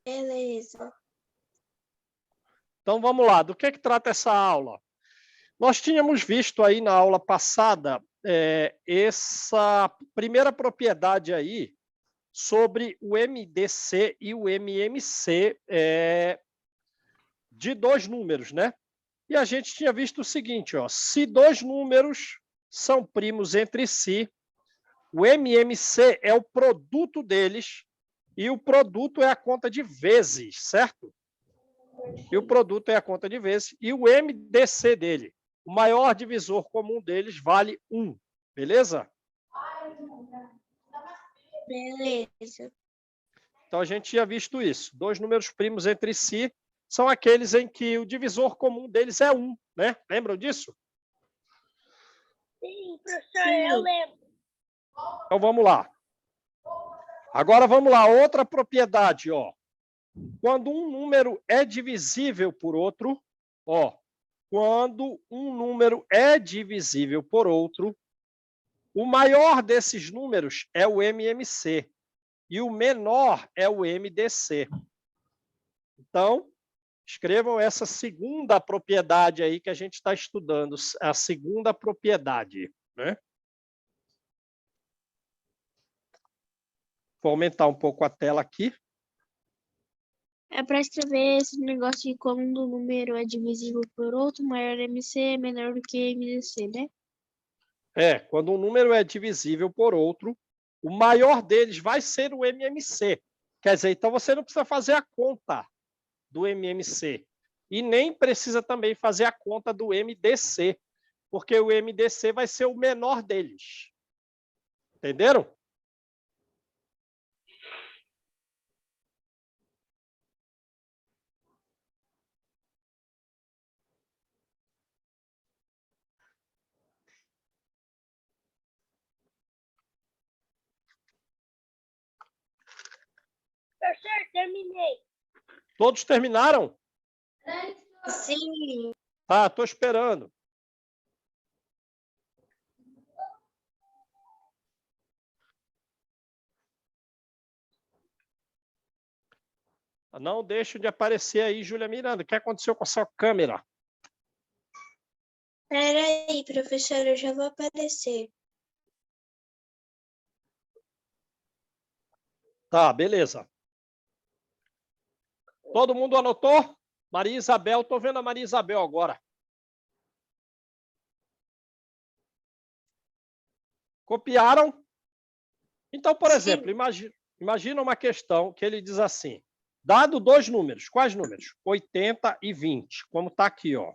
Beleza. Então, vamos lá. Do que trata essa aula? Nós tínhamos visto aí na aula passada essa primeira propriedade aí sobre o MDC e o MMC de dois números, né? E a gente tinha visto o seguinte, ó, se dois números são primos entre si, o MMC é o produto deles e o produto é a conta de vezes, certo? E o produto é a conta de vezes e o MDC dele, o maior divisor comum deles vale 1, beleza? Beleza. Então a gente tinha visto isso. Dois números primos entre si são aqueles em que o divisor comum deles é 1, né? Lembram disso? Sim, professor, eu lembro. Então vamos lá. Agora vamos lá, outra propriedade, ó. Quando um número é divisível por outro, ó, quando um número é divisível por outro, o maior desses números é o MMC e o menor é o MDC. Então, escrevam essa segunda propriedade aí que a gente está estudando, a segunda propriedade, né? Vou aumentar um pouco a tela aqui. É para escrever esse negócio de quando um número é divisível por outro, maior MC é menor do que MDC, né? Quando um número é divisível por outro, o maior deles vai ser o MMC. Quer dizer, então você não precisa fazer a conta do MMC e nem precisa também fazer a conta do MDC, porque o MDC vai ser o menor deles. Entenderam? Professor, terminei. Todos terminaram? Sim. Tá, estou esperando. Não deixe de aparecer aí, Júlia Miranda. O que aconteceu com a sua câmera? Espera aí, professor, eu já vou aparecer. Tá, beleza. Todo mundo anotou? Maria Isabel, estou vendo a Maria Isabel agora. Copiaram? Então, por exemplo, imagina uma questão que ele diz assim, dado dois números, quais números? 80 e 20, como está aqui, ó.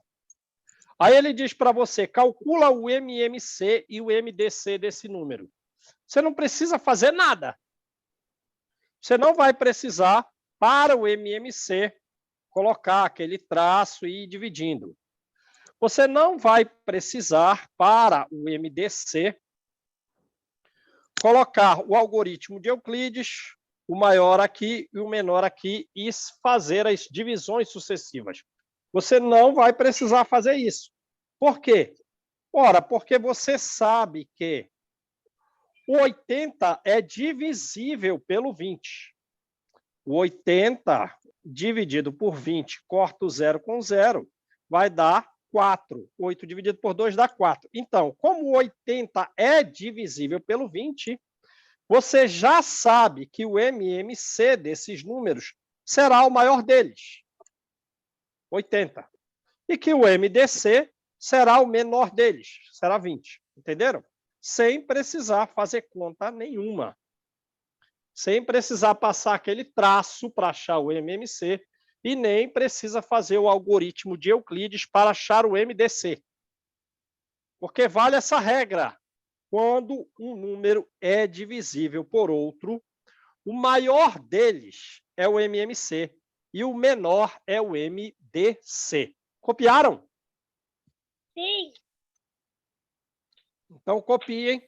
Aí ele diz para você, calcula o MMC e o MDC desse número. Você não precisa fazer nada. Você não vai precisar, para o MMC, colocar aquele traço e ir dividindo. Você não vai precisar, para o MDC, colocar o algoritmo de Euclides, o maior aqui e o menor aqui, e fazer as divisões sucessivas. Você não vai precisar fazer isso. Por quê? Ora, porque você sabe que o 80 é divisível pelo 20. O 80 dividido por 20, corta o zero com zero, vai dar 4. 8 dividido por 2 dá 4. Então, como o 80 é divisível pelo 20, você já sabe que o MMC desses números será o maior deles, 80. E que o MDC será o menor deles, será 20. Entenderam? Sem precisar fazer conta nenhuma. Sem precisar passar aquele traço para achar o MMC e nem precisa fazer o algoritmo de Euclides para achar o MDC. Porque vale essa regra. Quando um número é divisível por outro, o maior deles é o MMC e o menor é o MDC. Copiaram? Sim. Então, copiem.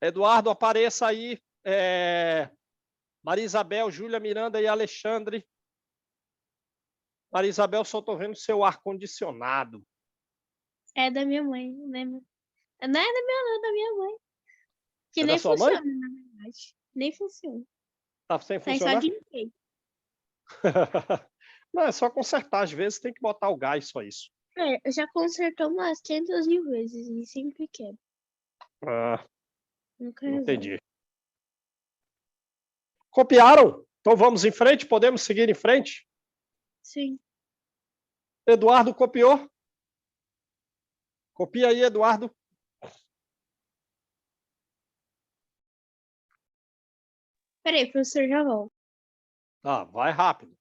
Eduardo, apareça aí. Maria Isabel, Júlia Miranda e Alexandre. Maria Isabel, só estou vendo seu ar-condicionado. É da minha mãe, né? Não é da minha, não, é da minha mãe. Que É nem da sua mãe? funciona, na verdade. Nem funciona. Tá sem Sai só funcionar? de enfeite. Não, é só consertar. Às vezes tem que botar o gás, só isso. É, já consertou umas 500 mil vezes e sempre quebra. Ah, Nunca resolve. entendi. Copiaram? Então vamos em frente? Podemos seguir em frente? Sim. Eduardo copiou? Copia aí, Eduardo. Peraí, professor, já volto. Ah, vai rápido.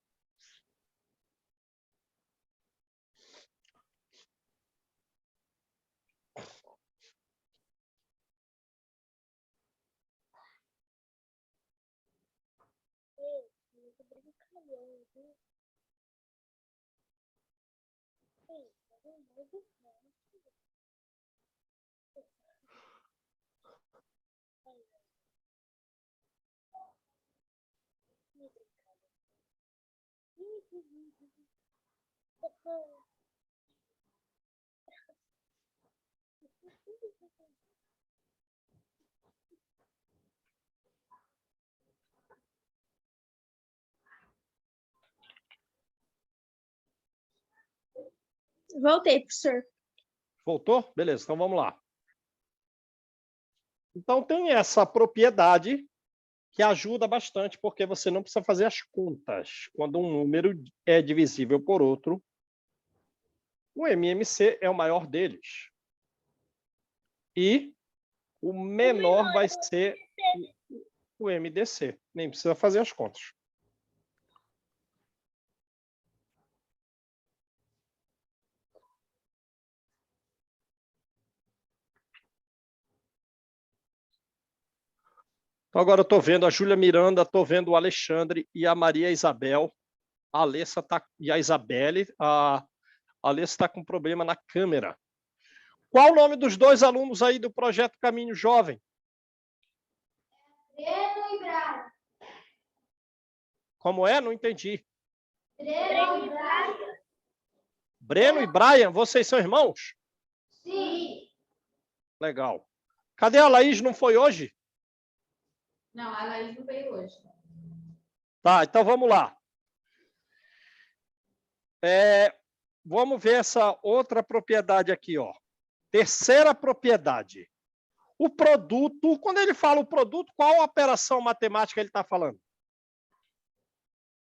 Voltei, professor. Voltou? Beleza, então vamos lá. Então tem essa propriedade que ajuda bastante, porque você não precisa fazer as contas. Quando um número é divisível por outro, o MMC é o maior deles. E o menor vai ser o MDC. Nem precisa fazer as contas. Então agora eu estou vendo a Júlia Miranda, estou vendo o Alexandre e a Maria Isabel. A Alessa tá, e a Isabelle. A Alessa está com problema na câmera. Qual o nome dos dois alunos aí do projeto Caminho Jovem? Breno e Brian. Como é? Não entendi. Breno e Brian. Breno e Brian, vocês são irmãos? Sim. Legal. Cadê a Laís? Não foi hoje? Não, a Laís não veio hoje. Tá, então vamos lá. Vamos ver essa outra propriedade aqui, ó. Terceira propriedade. O produto, quando ele fala o produto, qual operação matemática ele está falando?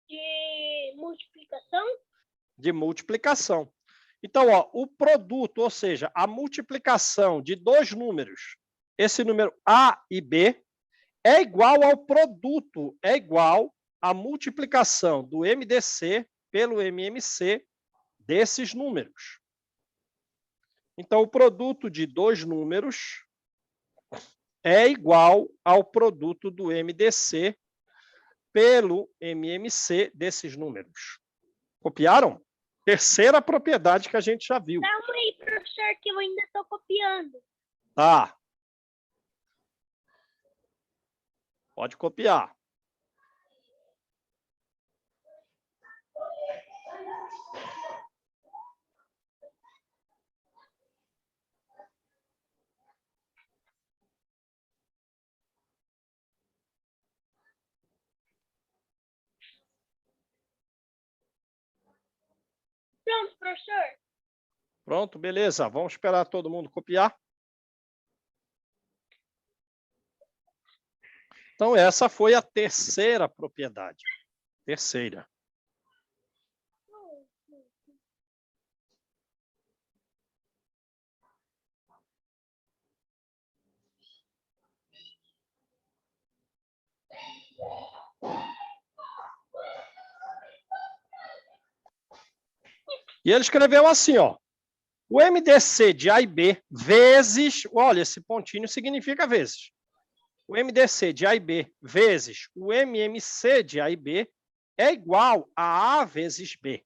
De multiplicação? De multiplicação. Então, ó, o produto, ou seja, a multiplicação de dois números, esse número A e B, é igual ao produto, é igual à multiplicação do MDC pelo MMC desses números. Então, o produto de dois números é igual ao produto do MDC pelo MMC desses números. Copiaram? Terceira propriedade que a gente já viu. Calma aí, professor, que eu ainda estou copiando. Tá. Pode copiar. Pronto, professor. Pronto, beleza. Vamos esperar todo mundo copiar. Então, essa foi a terceira propriedade. Terceira. E ele escreveu assim, ó. O MDC de A e B vezes... Olha, esse pontinho significa vezes. O MDC de A e B vezes o MMC de A e B é igual a A vezes B.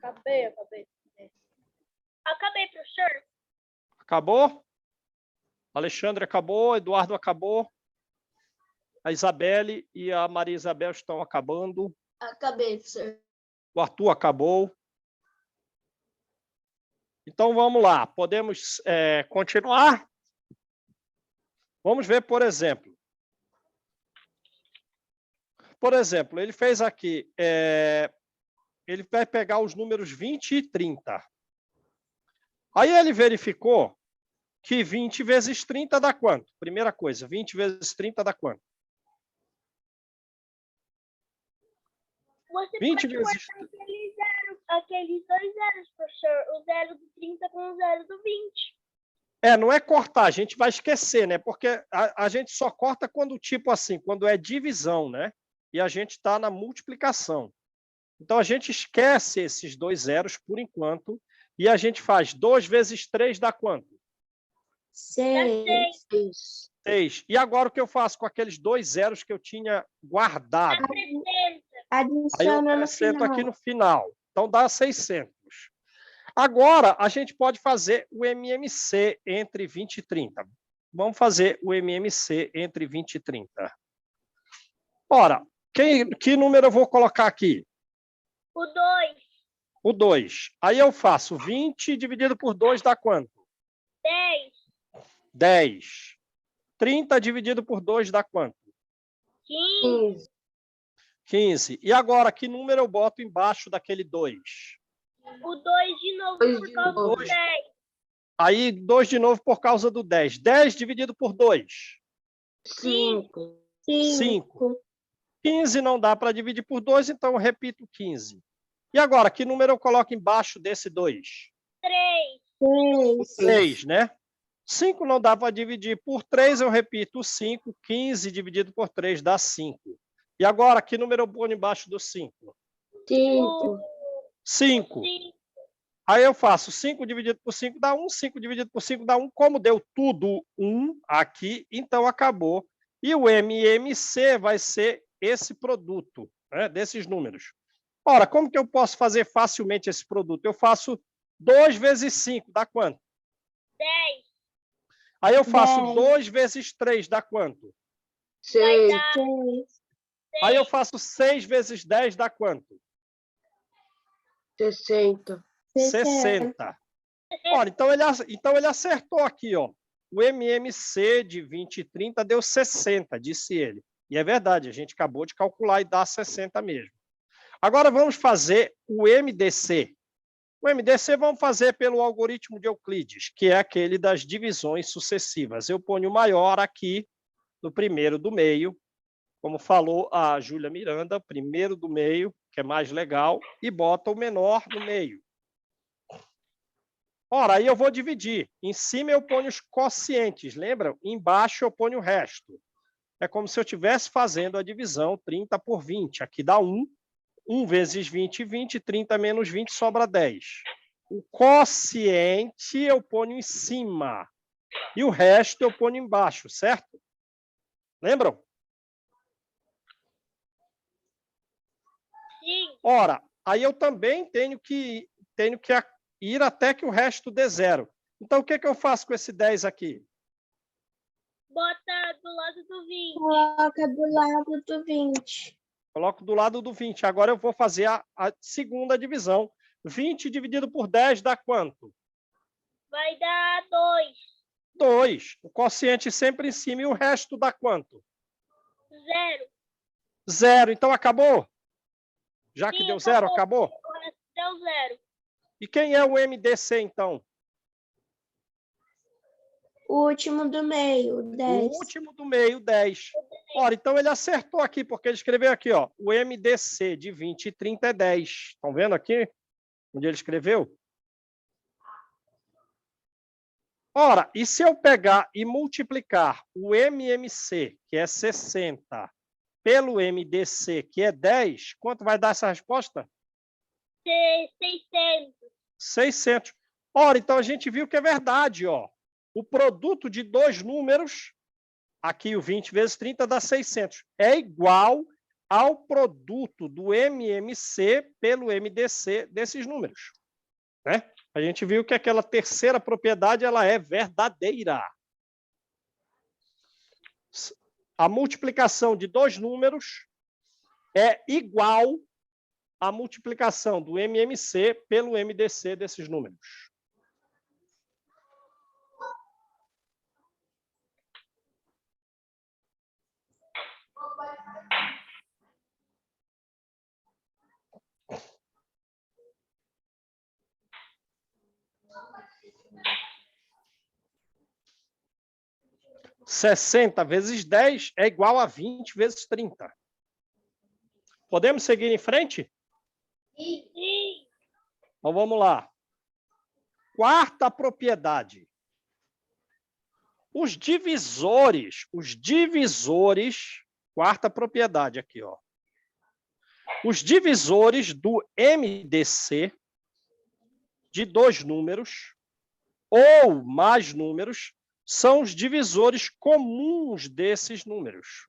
Acabei. Acabei, professor. Acabou? Alexandre acabou, Eduardo acabou. A Isabelle e a Maria Isabel estão acabando. Acabei, professor. O Arthur acabou. Então, vamos lá. Podemos continuar? Vamos ver, por exemplo. Por exemplo, ele fez aqui... ele vai pegar os números 20 e 30. Aí ele verificou que 20 vezes 30 dá quanto? Primeira coisa, 20 vezes 30 dá quanto? Você 20 pode vezes... cortar aqueles 2 zeros, professor. O 0 do 30 com o 0 do 20. Não é cortar, a gente vai esquecer, né? Porque a gente só corta quando, tipo assim, quando é divisão, né? E a gente está na multiplicação. Então, a gente esquece esses 2 zeros por enquanto e a gente faz 2 vezes 3 dá quanto? 6. 6. E agora o que eu faço com aqueles 2 zeros que eu tinha guardado? Aí eu Adiciona no acrescento final. aqui no final. Então, dá 600. Agora, a gente pode fazer o MMC entre 20 e 30. Vamos fazer o MMC entre 20 e 30. Ora, que número eu vou colocar aqui? O 2. O 2. Aí eu faço 20 dividido por 2 dá quanto? 10. 10. 30 dividido por 2 dá quanto? 15. 15. E agora, que número eu boto embaixo daquele 2? O 2 de novo por causa do 10. Aí, 2 de novo por causa do 10. 10 dividido por 2? 5. 5. 15 não dá para dividir por 2, então eu repito 15. E agora, que número eu coloco embaixo desse 2? 3. 3, né? 5 não dá para dividir por 3, eu repito 5. 15 dividido por 3 dá 5. E agora, que número eu ponho embaixo do 5? 5. Aí eu faço 5 dividido por 5 dá 1, 5 dividido por 5 dá 1. Como deu tudo 1 aqui, então acabou. E o MMC vai ser esse produto, né, desses números. Ora, como que eu posso fazer facilmente esse produto? Eu faço 2 vezes 5, dá quanto? 10. Aí eu faço 10. 2 vezes 3, dá quanto? 6. Vai dar 6. Aí eu faço 6 vezes 10, dá quanto? 60. 60. Olha, então ele acertou aqui, ó. O MMC de 20 e 30 deu 60, disse ele. E é verdade, a gente acabou de calcular e dá 60 mesmo. Agora vamos fazer o MDC. O MDC vamos fazer pelo algoritmo de Euclides, que é aquele das divisões sucessivas. Eu ponho o maior aqui no primeiro do meio, como falou a Júlia Miranda, primeiro do meio, que é mais legal, e bota o menor no meio. Ora, aí eu vou dividir. Em cima eu ponho os quocientes, lembram? Embaixo eu ponho o resto. É como se eu estivesse fazendo a divisão 30 por 20. Aqui dá 1. 1 vezes 20, 20. 30 menos 20 sobra 10. O quociente eu ponho em cima. E o resto eu ponho embaixo, certo? Lembram? Sim. Ora, aí eu também tenho que ir até que o resto dê 0. Então, o que eu faço com esse 10 aqui? Bota do lado do 20. Coloca do lado do 20. Coloco do lado do 20. Agora eu vou fazer a segunda divisão. 20 dividido por 10 dá quanto? Vai dar 2. 2. O quociente sempre em cima e o resto dá quanto? 0. 0. Então, acabou? Já que Sim, deu 0, acabou? O resto deu 0. E quem é o MDC, então? O último do meio, 10. O último do meio, 10. Ora, então ele acertou aqui, porque ele escreveu aqui, ó, o MDC de 20 e 30 é 10. Estão vendo aqui onde ele escreveu? Ora, e se eu pegar e multiplicar o MMC, que é 60, pelo MDC, que é 10, quanto vai dar essa resposta? 600. 600. Ora, então a gente viu que é verdade, ó. O produto de dois números, aqui o 20 vezes 30 dá 600. É igual ao produto do MMC pelo MDC desses números. Né? A gente viu que aquela terceira propriedade ela é verdadeira. A multiplicação de dois números é igual à multiplicação do MMC pelo MDC desses números. (60 vezes 10 é igual a 20 vezes 30. Podemos seguir em frente? Sim. Então, vamos lá. Quarta propriedade. Os divisores, quarta propriedade aqui, ó. Os divisores do MDC de dois números ou mais números são os divisores comuns desses números.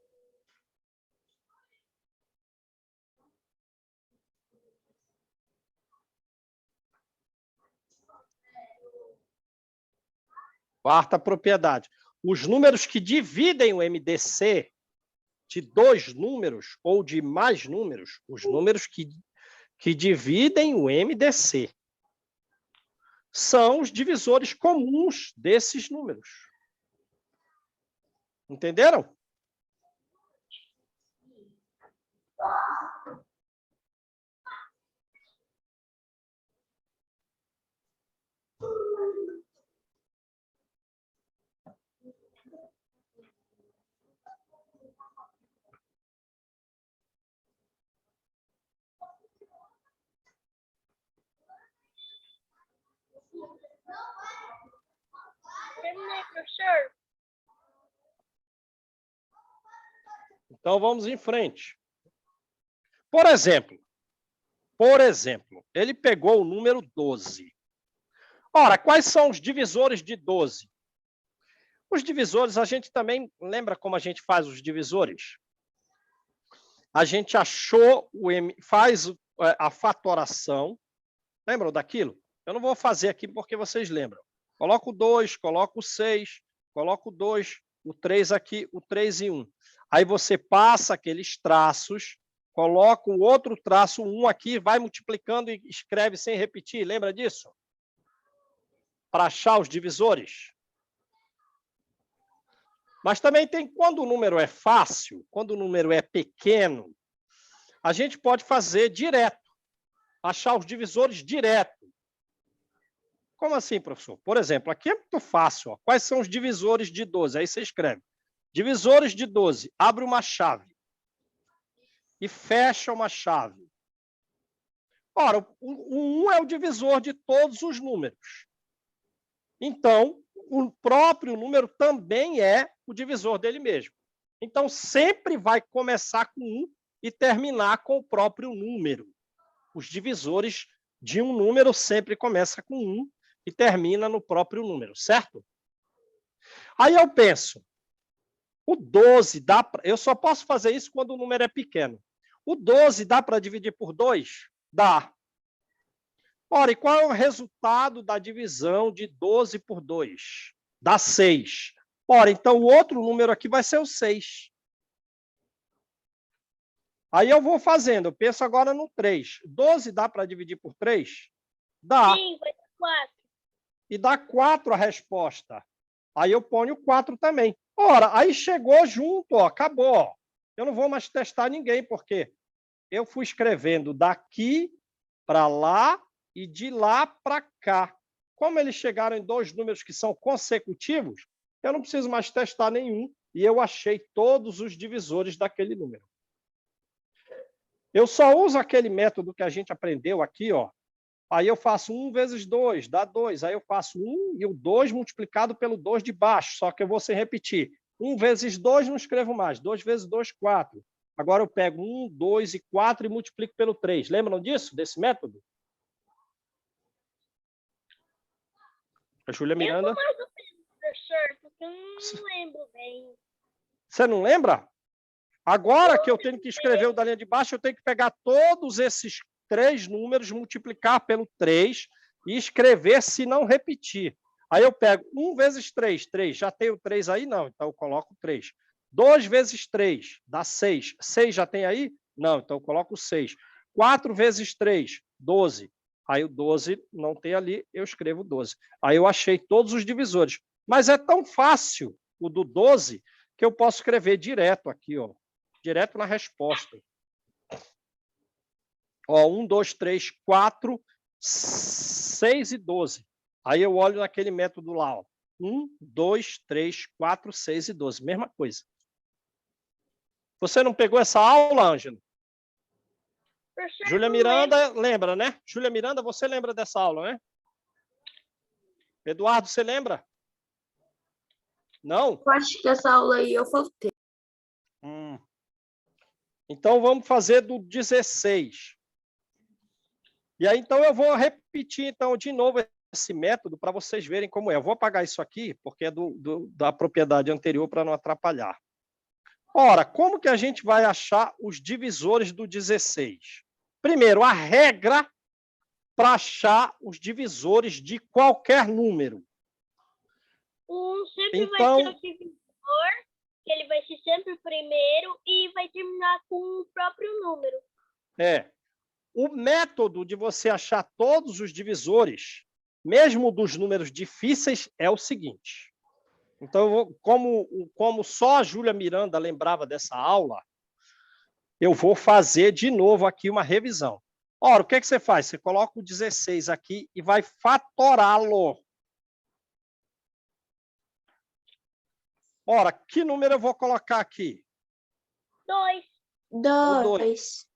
Quarta propriedade. Os números que dividem o MDC de dois números ou de mais números, os números que dividem o MDC, são os divisores comuns desses números. Entenderam? Terminei, professor. Então, vamos em frente. Por exemplo, ele pegou o número 12. Ora, quais são os divisores de 12? Os divisores, a gente também lembra como a gente faz os divisores? A gente achou faz a fatoração. Lembram daquilo? Eu não vou fazer aqui porque vocês lembram. Coloco o 2, coloco o 6, coloco o 2, o 3 aqui, o 3 e 1. Aí você passa aqueles traços, coloca o outro traço, 1 aqui, vai multiplicando e escreve sem repetir. Lembra disso? Para achar os divisores. Mas também tem quando o número é fácil, quando o número é pequeno, a gente pode fazer direto, achar os divisores direto. Como assim, professor? Por exemplo, aqui é muito fácil. Ó. Quais são os divisores de 12? Aí você escreve. Divisores de 12. Abre uma chave. E fecha uma chave. Ora, o 1 é o divisor de todos os números. Então, o próprio número também é o divisor dele mesmo. Então, sempre vai começar com 1 e terminar com o próprio número. Os divisores de um número sempre começam com 1 e termina no próprio número, certo? Aí eu penso, o 12 dá pra... Eu só posso fazer isso quando o número é pequeno. O 12 dá para dividir por 2? Dá. Ora, e qual é o resultado da divisão de 12 por 2? Dá 6. Ora, então o outro número aqui vai ser o 6. Aí eu vou fazendo, eu penso agora no 3. 12 dá para dividir por 3? Dá. Sim, vai dar 4. E dá 4 a resposta. Aí eu ponho 4 também. Ora, aí chegou junto, ó, acabou. Ó. Eu não vou mais testar ninguém, porque eu fui escrevendo daqui para lá e de lá para cá. Como eles chegaram em dois números que são consecutivos, eu não preciso mais testar nenhum e eu achei todos os divisores daquele número. Eu só uso aquele método que a gente aprendeu aqui, ó. Aí eu faço 1 vezes 2, dá 2. Aí eu faço 1 e o 2 multiplicado pelo 2 de baixo, só que eu vou sem repetir. 1 vezes 2 não escrevo mais. 2 vezes 2, 4. Agora eu pego 1, 2 e 4 e multiplico pelo 3. Lembram disso, desse método? A Júlia Miranda. Eu tô mais ou menos, professor, porque eu não lembro bem. Você não lembra? Agora que eu tenho que escrever o da linha de baixo, eu tenho que pegar todos esses 3 números, multiplicar pelo 3 e escrever se não repetir. Aí eu pego 1 vezes 3, 3. Já tenho 3 aí? Não, então eu coloco 3. 2 vezes 3 dá 6. 6 já tem aí? Não, então eu coloco 6. 4 vezes 3, 12. Aí o 12 não tem ali, eu escrevo 12. Aí eu achei todos os divisores. Mas é tão fácil o do 12 que eu posso escrever direto aqui, ó. Direto na resposta. Ó, 1, 2, 3, 4, 6 e 12. Aí eu olho naquele método lá, ó. 1, 2, 3, 4, 6 e 12. Mesma coisa. Você não pegou essa aula, Ângelo? Professor, Júlia não lembro. Miranda, lembra, né? Júlia Miranda, você lembra dessa aula, né? Eduardo, você lembra? Não? Eu acho que essa aula aí eu faltei. Então, vamos fazer do 16. E aí, então, eu vou repetir, então, de novo esse método para vocês verem como é. Eu vou apagar isso aqui, porque é da propriedade anterior para não atrapalhar. Ora, como que a gente vai achar os divisores do 16? Primeiro, a regra para achar os divisores de qualquer número. O 1 sempre Então- vai ser o divisor, que ele vai ser sempre o primeiro e vai terminar com o próprio número. O método de você achar todos os divisores, mesmo dos números difíceis, é o seguinte. Então, como só a Júlia Miranda lembrava dessa aula, eu vou fazer de novo aqui uma revisão. Ora, o que é que você faz? Você coloca o 16 aqui e vai fatorá-lo. Ora, que número eu vou colocar aqui? 2. 2.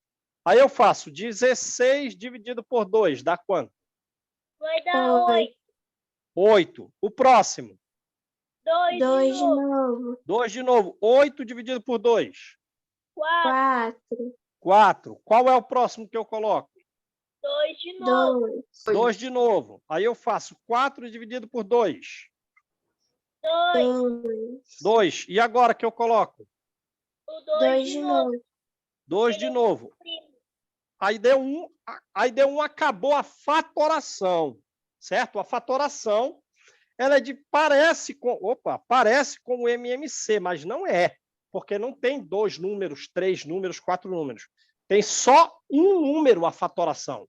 Aí eu faço 16 dividido por 2, dá quanto? Vai dar 8. 8. O próximo? 2 2 de de novo. novo. 2 de novo. 8 dividido por 2? 4. 4. 4. Qual é o próximo que eu coloco? 2 de novo. 2. 2 de novo. Aí eu faço 4 dividido por 2. 2. 2. E agora que eu coloco? O 2 2 de de novo. novo. 2 de novo. Aí deu 1. Aí deu 1, acabou a fatoração. Certo? A fatoração, ela parece com o MMC, mas não é. Porque não tem 2 números, 3 números, 4 números. Tem só um número a fatoração.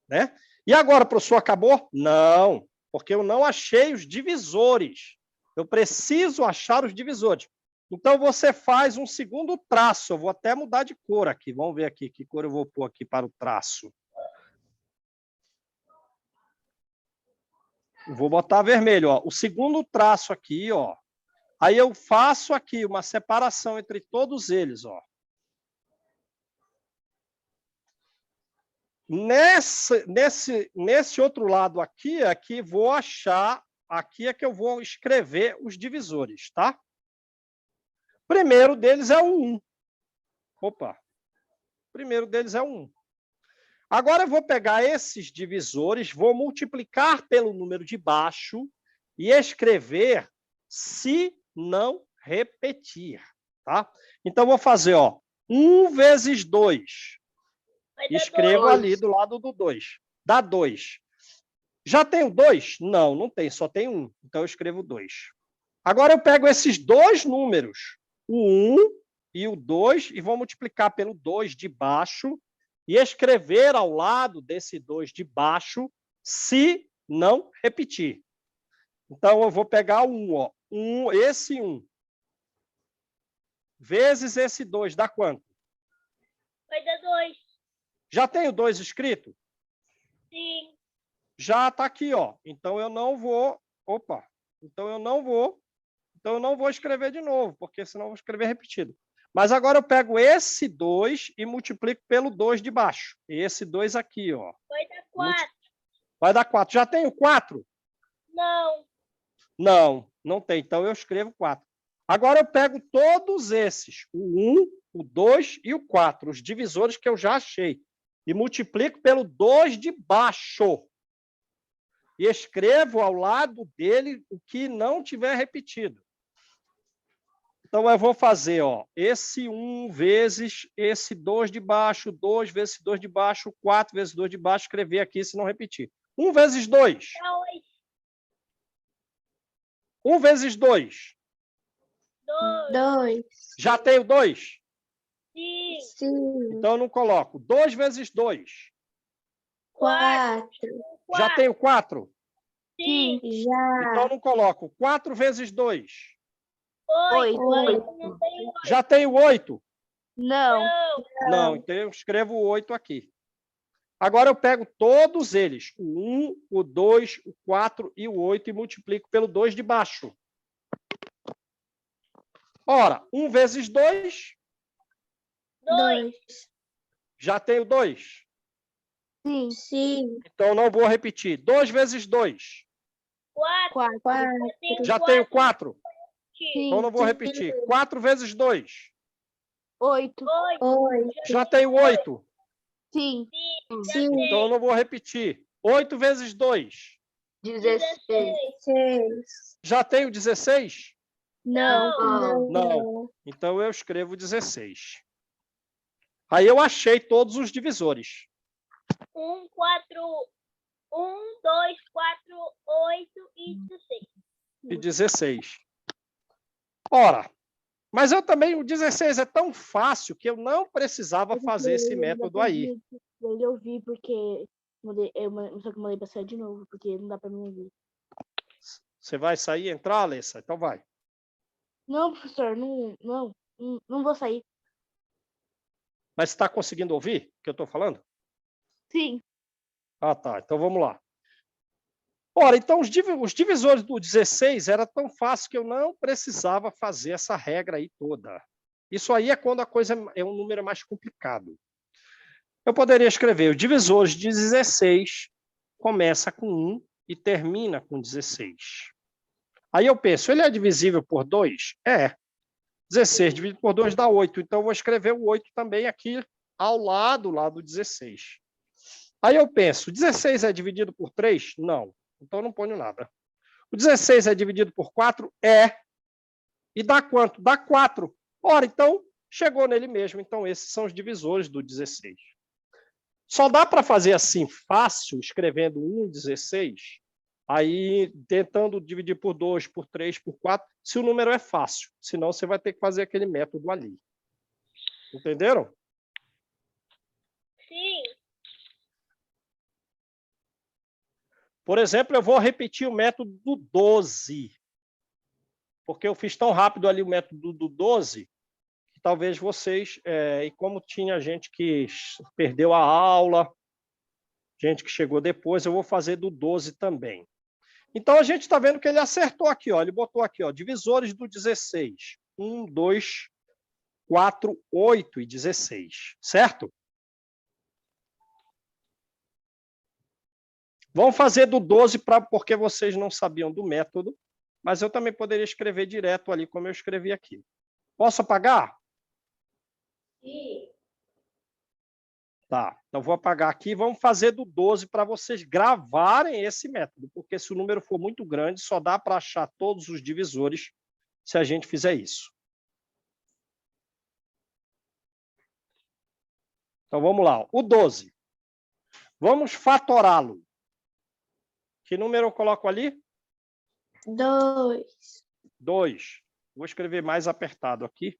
Né? E agora, professor, acabou? Não, porque eu não achei os divisores. Eu preciso achar os divisores. Então, você faz um segundo traço. Eu vou até mudar de cor aqui. Vamos ver aqui que cor eu vou pôr aqui para o traço. Vou botar vermelho, ó. O segundo traço aqui, ó. Aí eu faço aqui uma separação entre todos eles, ó. Nesse outro lado aqui vou achar, aqui é que eu vou escrever os divisores, tá? O primeiro deles é o 1. Opa. O primeiro deles é o 1. Agora eu vou pegar esses divisores, vou multiplicar pelo número de baixo e escrever se não repetir, tá? Então, vou fazer, ó, 1 vezes 2. Escrevo ali do lado do 2. Dá 2. Já tenho 2? Não, não tem, só tem 1. Então, eu escrevo 2. Agora, eu pego esses dois números, o 1 e o 2, e vou multiplicar pelo 2 de baixo e escrever ao lado desse 2 de baixo, se não repetir. Então, eu vou pegar o 1, ó. Esse 1 vezes esse 2, dá quanto? Vai dar 2. Já tenho 2 escrito? Sim. Já está aqui, ó. Então, eu não vou... Opa! Então, eu não vou escrever de novo, porque senão eu vou escrever repetido. Mas agora eu pego esse 2 e multiplico pelo 2 de baixo. Esse 2 aqui, ó. Vai dar 4. Vai dar 4. Já tenho 4? Não. Não, não tem. Então, eu escrevo 4. Agora, eu pego todos esses. O 1, o 2 e o 4. Os divisores que eu já achei. E multiplico pelo 2 de baixo. E escrevo ao lado dele o que não tiver repetido. Então, eu vou fazer, ó, esse 1 vezes esse 2 de baixo, 2 vezes esse 2 de baixo, 4 vezes 2 de baixo, escrever aqui, se não repetir. 1 vezes 2. 1 vezes 2. 2. Já tenho 2? Sim. Sim. Então, eu não coloco. 2 vezes 2. 4. Já tenho 4? Sim. Já. Então, eu não coloco. 4 vezes 2. 8. 8. Não tem 8. Já tenho 8? Não. Não, então eu escrevo o 8 aqui. Agora eu pego todos eles, o 1, o 2, o 4 e o 8, e multiplico pelo 2 de baixo. Ora, 1 vezes 2, 2. já tenho 2. Sim. Sim. Então não vou repetir. 2 vezes 2, 4. 4. já tenho 4. Sim. Então não vou repetir. 4 vezes 2, 8. 8. já tenho 8. Sim. Sim. Então não vou repetir. 8 vezes 2, 16. já tenho 16? Não. Não. Então eu escrevo 16. Aí eu achei todos os divisores. 1, 4, 1, 2, 4, 8 e 16. E 16. Ora, mas eu também, o 16 é tão fácil que eu não precisava fazer esse método aí. Eu vi porque só que eu mandei pra sair de novo, porque não dá pra mim ouvir. Você vai sair e entrar, Alessa? Então vai. Não, professor, não vou sair. Mas você está conseguindo ouvir o que eu estou falando? Sim. Ah, tá. Então vamos lá. Ora, então os divisores do 16 era tão fácil que eu não precisava fazer essa regra aí toda. Isso aí é quando a coisa é um número mais complicado. Eu poderia escrever os divisores de 16 começa com 1 e termina com 16. Aí eu penso, ele é divisível por 2? É. 16 dividido por 2 dá 8. Então eu vou escrever o 8 também aqui ao lado lá do 16. Aí eu penso, 16 é dividido por 3? Não. Então não ponho nada. O 16 é dividido por 4? É. E dá quanto? Dá 4. Ora, então chegou nele mesmo. Então esses são os divisores do 16. Só dá para fazer assim fácil, escrevendo 1 e 16, aí tentando dividir por 2, por 3, por 4, se o número é fácil. Senão você vai ter que fazer aquele método ali. Entenderam? Sim. Por exemplo, eu vou repetir o método do 12. Porque eu fiz tão rápido ali o método do 12, que talvez vocês, e como tinha gente que perdeu a aula, gente que chegou depois, eu vou fazer do 12 também. Então, a gente está vendo que ele acertou aqui, ó. Ele botou aqui, ó, divisores do 16. 1, 2, 4, 8 e 16, certo? Vamos fazer do 12 porque vocês não sabiam do método, mas eu também poderia escrever direto ali, como eu escrevi aqui. Posso apagar? Sim. Tá, então vou apagar aqui. Vamos fazer do 12 para vocês gravarem esse método, porque se o número for muito grande, só dá para achar todos os divisores se a gente fizer isso. Então vamos lá, o 12. Vamos fatorá-lo. Que número eu coloco ali? 2. 2. Vou escrever mais apertado aqui,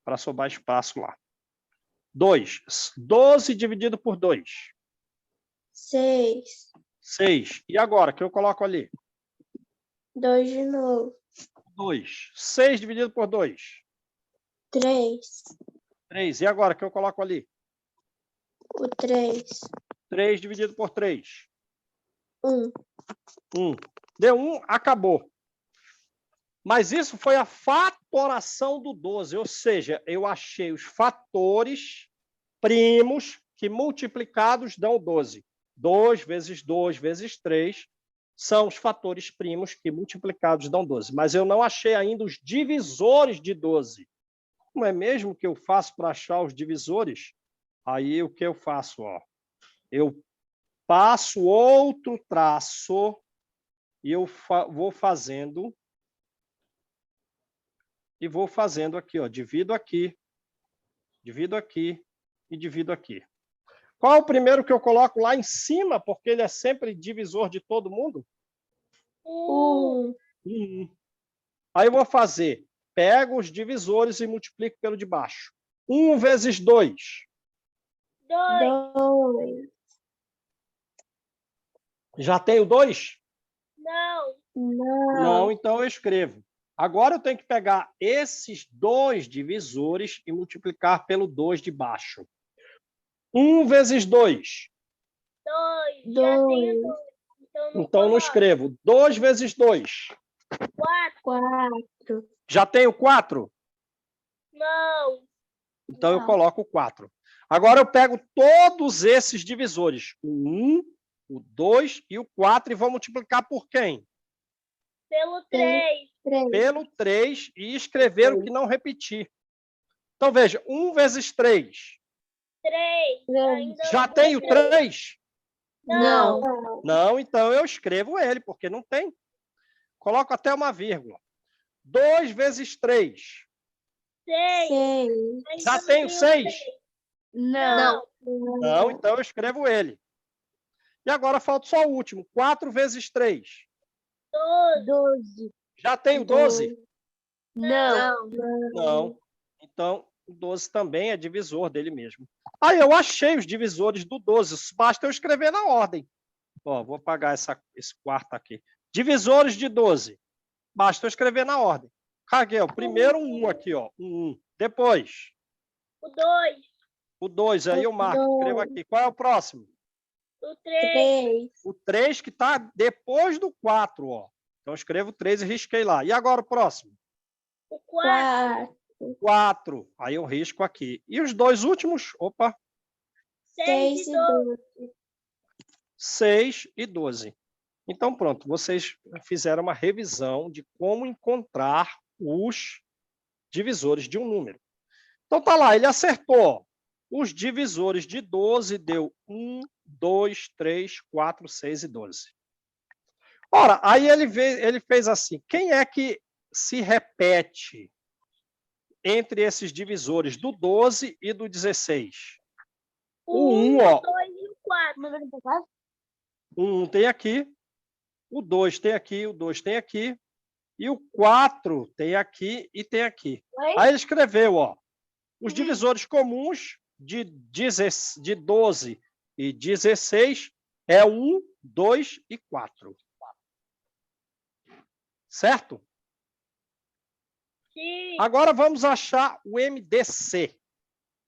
para sobrar espaço lá. 2. 12 dividido por 2. 6. 6. E agora, que eu coloco ali? 2 de novo. 2. 6 dividido por 2. 3. 3. E agora, que eu coloco ali? O 3. 3 dividido por 3. 1. 1. Deu 1, acabou. Mas isso foi a fatoração do 12, ou seja, eu achei os fatores primos que multiplicados dão 12. 2 vezes 2 vezes 3 são os fatores primos que multiplicados dão 12. Mas eu não achei ainda os divisores de 12. Como é mesmo que eu faço para achar os divisores? Aí o que eu faço? Ó, eu passo outro traço e eu vou fazendo e vou fazendo aqui, ó, divido aqui e divido aqui. Qual é o primeiro que eu coloco lá em cima, porque ele é sempre divisor de todo mundo? 1. 1. Aí eu vou fazer, pego os divisores e multiplico pelo de baixo. 1 vezes 2. 2. 2. Já tenho 2? Não. Não, então eu escrevo. Agora eu tenho que pegar esses 2 divisores e multiplicar pelo 2 de baixo. 1 vezes 2. 2. Já tenho 2. Então eu não escrevo. 2 vezes 2. 4. Já tenho 4? Não. Então eu Não. coloco 4. Agora eu pego todos esses divisores. O 1, o 2 e o 4 e vou multiplicar por quem? Pelo 3. Pelo 3 e escrever o que não repetir. Então veja, 1 vezes 3. 3. Ainda Já não tenho tem. 3? Não. Não, então eu escrevo ele, porque não tem. Coloco até uma vírgula. 2 vezes 3. 6. 6. Já tenho 6? Não. Não, então eu escrevo ele. E agora falta só o último. 4 vezes 3. 12. Já tenho 12? Não. Não. Então, o 12 também é divisor dele mesmo. Aí eu achei os divisores do 12. Basta eu escrever na ordem. Ó, vou apagar esse quarto aqui. Divisores de 12. Basta eu escrever na ordem. Raquel, primeiro um 1 aqui, ó. Um 1. Depois, O 2. o 2. Aí eu marco. Escrevo aqui. Qual é o próximo? O 3. O 3 que está depois do 4, ó. Então eu escrevo 3 e risquei lá. E agora o próximo? O 4. 4. Aí eu risco aqui. E os dois últimos? Opa. 6 e 12. 6 e 12. Então, pronto. Vocês fizeram uma revisão de como encontrar os divisores de um número. Então, tá lá. Ele acertou. Os divisores de 12 deu 1, 2, 3, 4, 6 e 12. Ora, aí ele fez assim. Quem é que se repete entre esses divisores do 12 e do 16? O 1, ó. O 2 e o 4. O 1 tem aqui, o 2 tem aqui, o 2 tem aqui, e o 4 tem aqui e tem aqui. Aí ele escreveu, ó, os divisores comuns de 12 e 16 é 1, 2 e 4. Certo? Sim. Agora vamos achar o MDC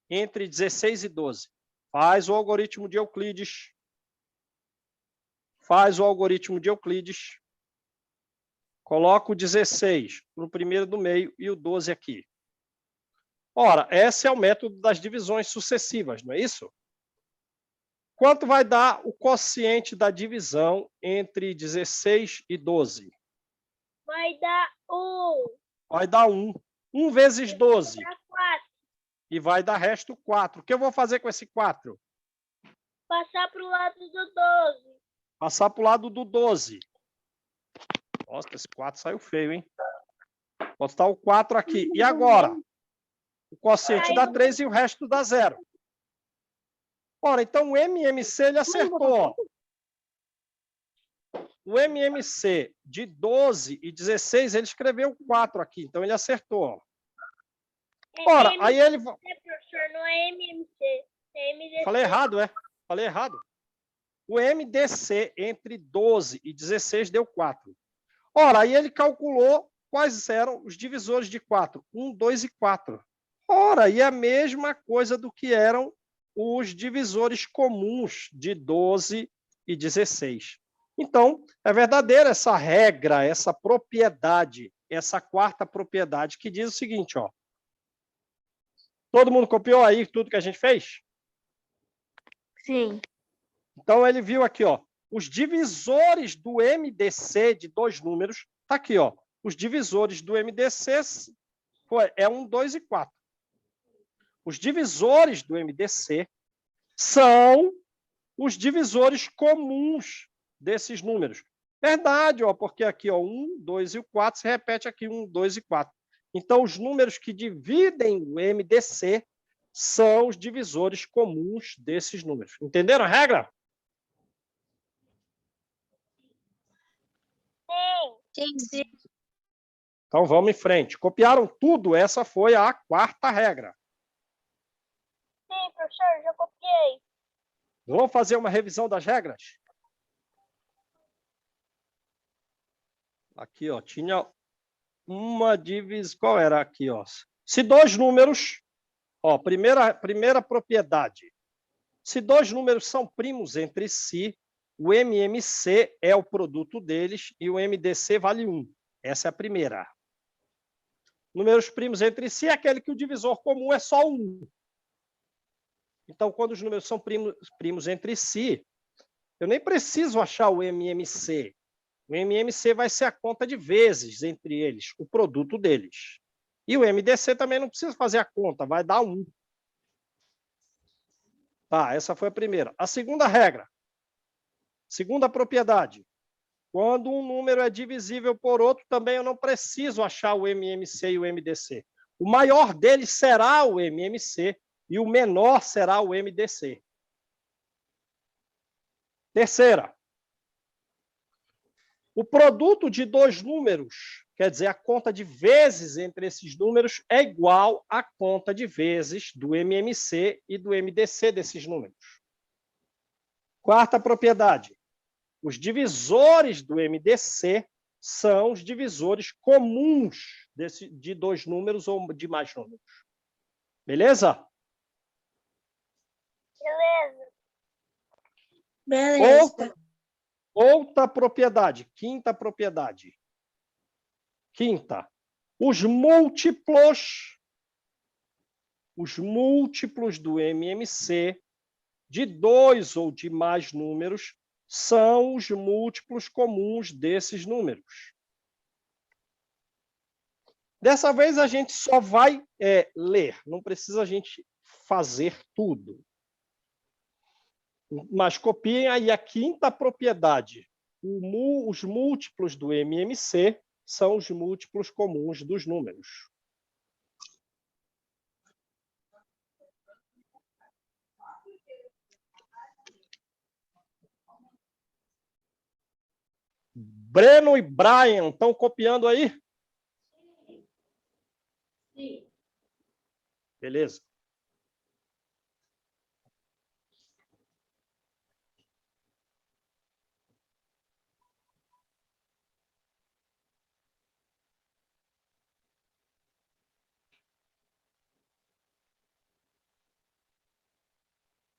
entre 16 e 12. Faz o algoritmo de Euclides. Faz o algoritmo de Euclides. Coloca o 16 no primeiro do meio e o 12 aqui. Ora, esse é o método das divisões sucessivas, não é isso? Quanto vai dar o quociente da divisão entre 16 e 12? Vai dar 1. Vai dar 1. 1 vezes 12. Vai dar 4. E vai dar resto 4. O que eu vou fazer com esse 4? Passar para o lado do 12. Passar para o lado do 12. Nossa, esse 4 saiu feio, hein? Vou botar o 4 aqui. E agora? O quociente dá 3 e o resto dá 0. Ora, então o MMC ele acertou. O MMC de 12 e 16, ele escreveu 4 aqui. Então ele acertou. Ora, aí ele... Professor, não é MMC. É MDC. Falei errado, é? Falei errado. O MDC entre 12 e 16 deu 4. Ora, aí ele calculou quais eram os divisores de 4. 1, 2 e 4. Ora, e a mesma coisa do que eram os divisores comuns de 12 e 16. Então, é verdadeira essa regra, essa propriedade, essa quarta propriedade que diz o seguinte, ó. Todo mundo copiou aí tudo que a gente fez? Sim. Então, ele viu aqui, ó, os divisores do MDC de dois números, tá aqui, ó. Os divisores do MDC é 1, 2 e 4. Os divisores do MDC são os divisores comuns desses números. Verdade, ó, porque aqui, ó, 1, 2 e o 4 se repete aqui, 1, 2 e 4. Então, os números que dividem o MDC são os divisores comuns desses números. Entenderam a regra? Sim. Sim. Então, vamos em frente. Copiaram tudo? Essa foi a quarta regra. Sim, professor, já copiei. Vamos fazer uma revisão das regras? Aqui, ó, tinha uma divisão. Qual era aqui, ó? Se dois números, ó, primeira propriedade. Se dois números são primos entre si, o MMC é o produto deles e o MDC vale 1. Essa é a primeira. Números primos entre si é aquele que o divisor comum é só 1. Então, quando os números são primos entre si, eu nem preciso achar o MMC. O MMC vai ser a conta de vezes entre eles, o produto deles. E o MDC também não precisa fazer a conta, vai dar 1. Tá, essa foi a primeira. A segunda regra. Segunda propriedade. Quando um número é divisível por outro, também eu não preciso achar o MMC e o MDC. O maior deles será o MMC e o menor será o MDC. Terceira. O produto de dois números, quer dizer, a conta de vezes entre esses números, é igual à conta de vezes do MMC e do MDC desses números. Quarta propriedade. Os divisores do MDC são os divisores comuns de dois números ou de mais números. Beleza? Beleza. Outra propriedade, quinta propriedade. Quinta, os múltiplos do MMC de dois ou de mais números são os múltiplos comuns desses números. Dessa vez, a gente só vai ler, não precisa a gente fazer tudo. Mas copiem aí a quinta propriedade. Os múltiplos do MMC são os múltiplos comuns dos números. Breno e Brian, estão copiando aí? Sim. Beleza.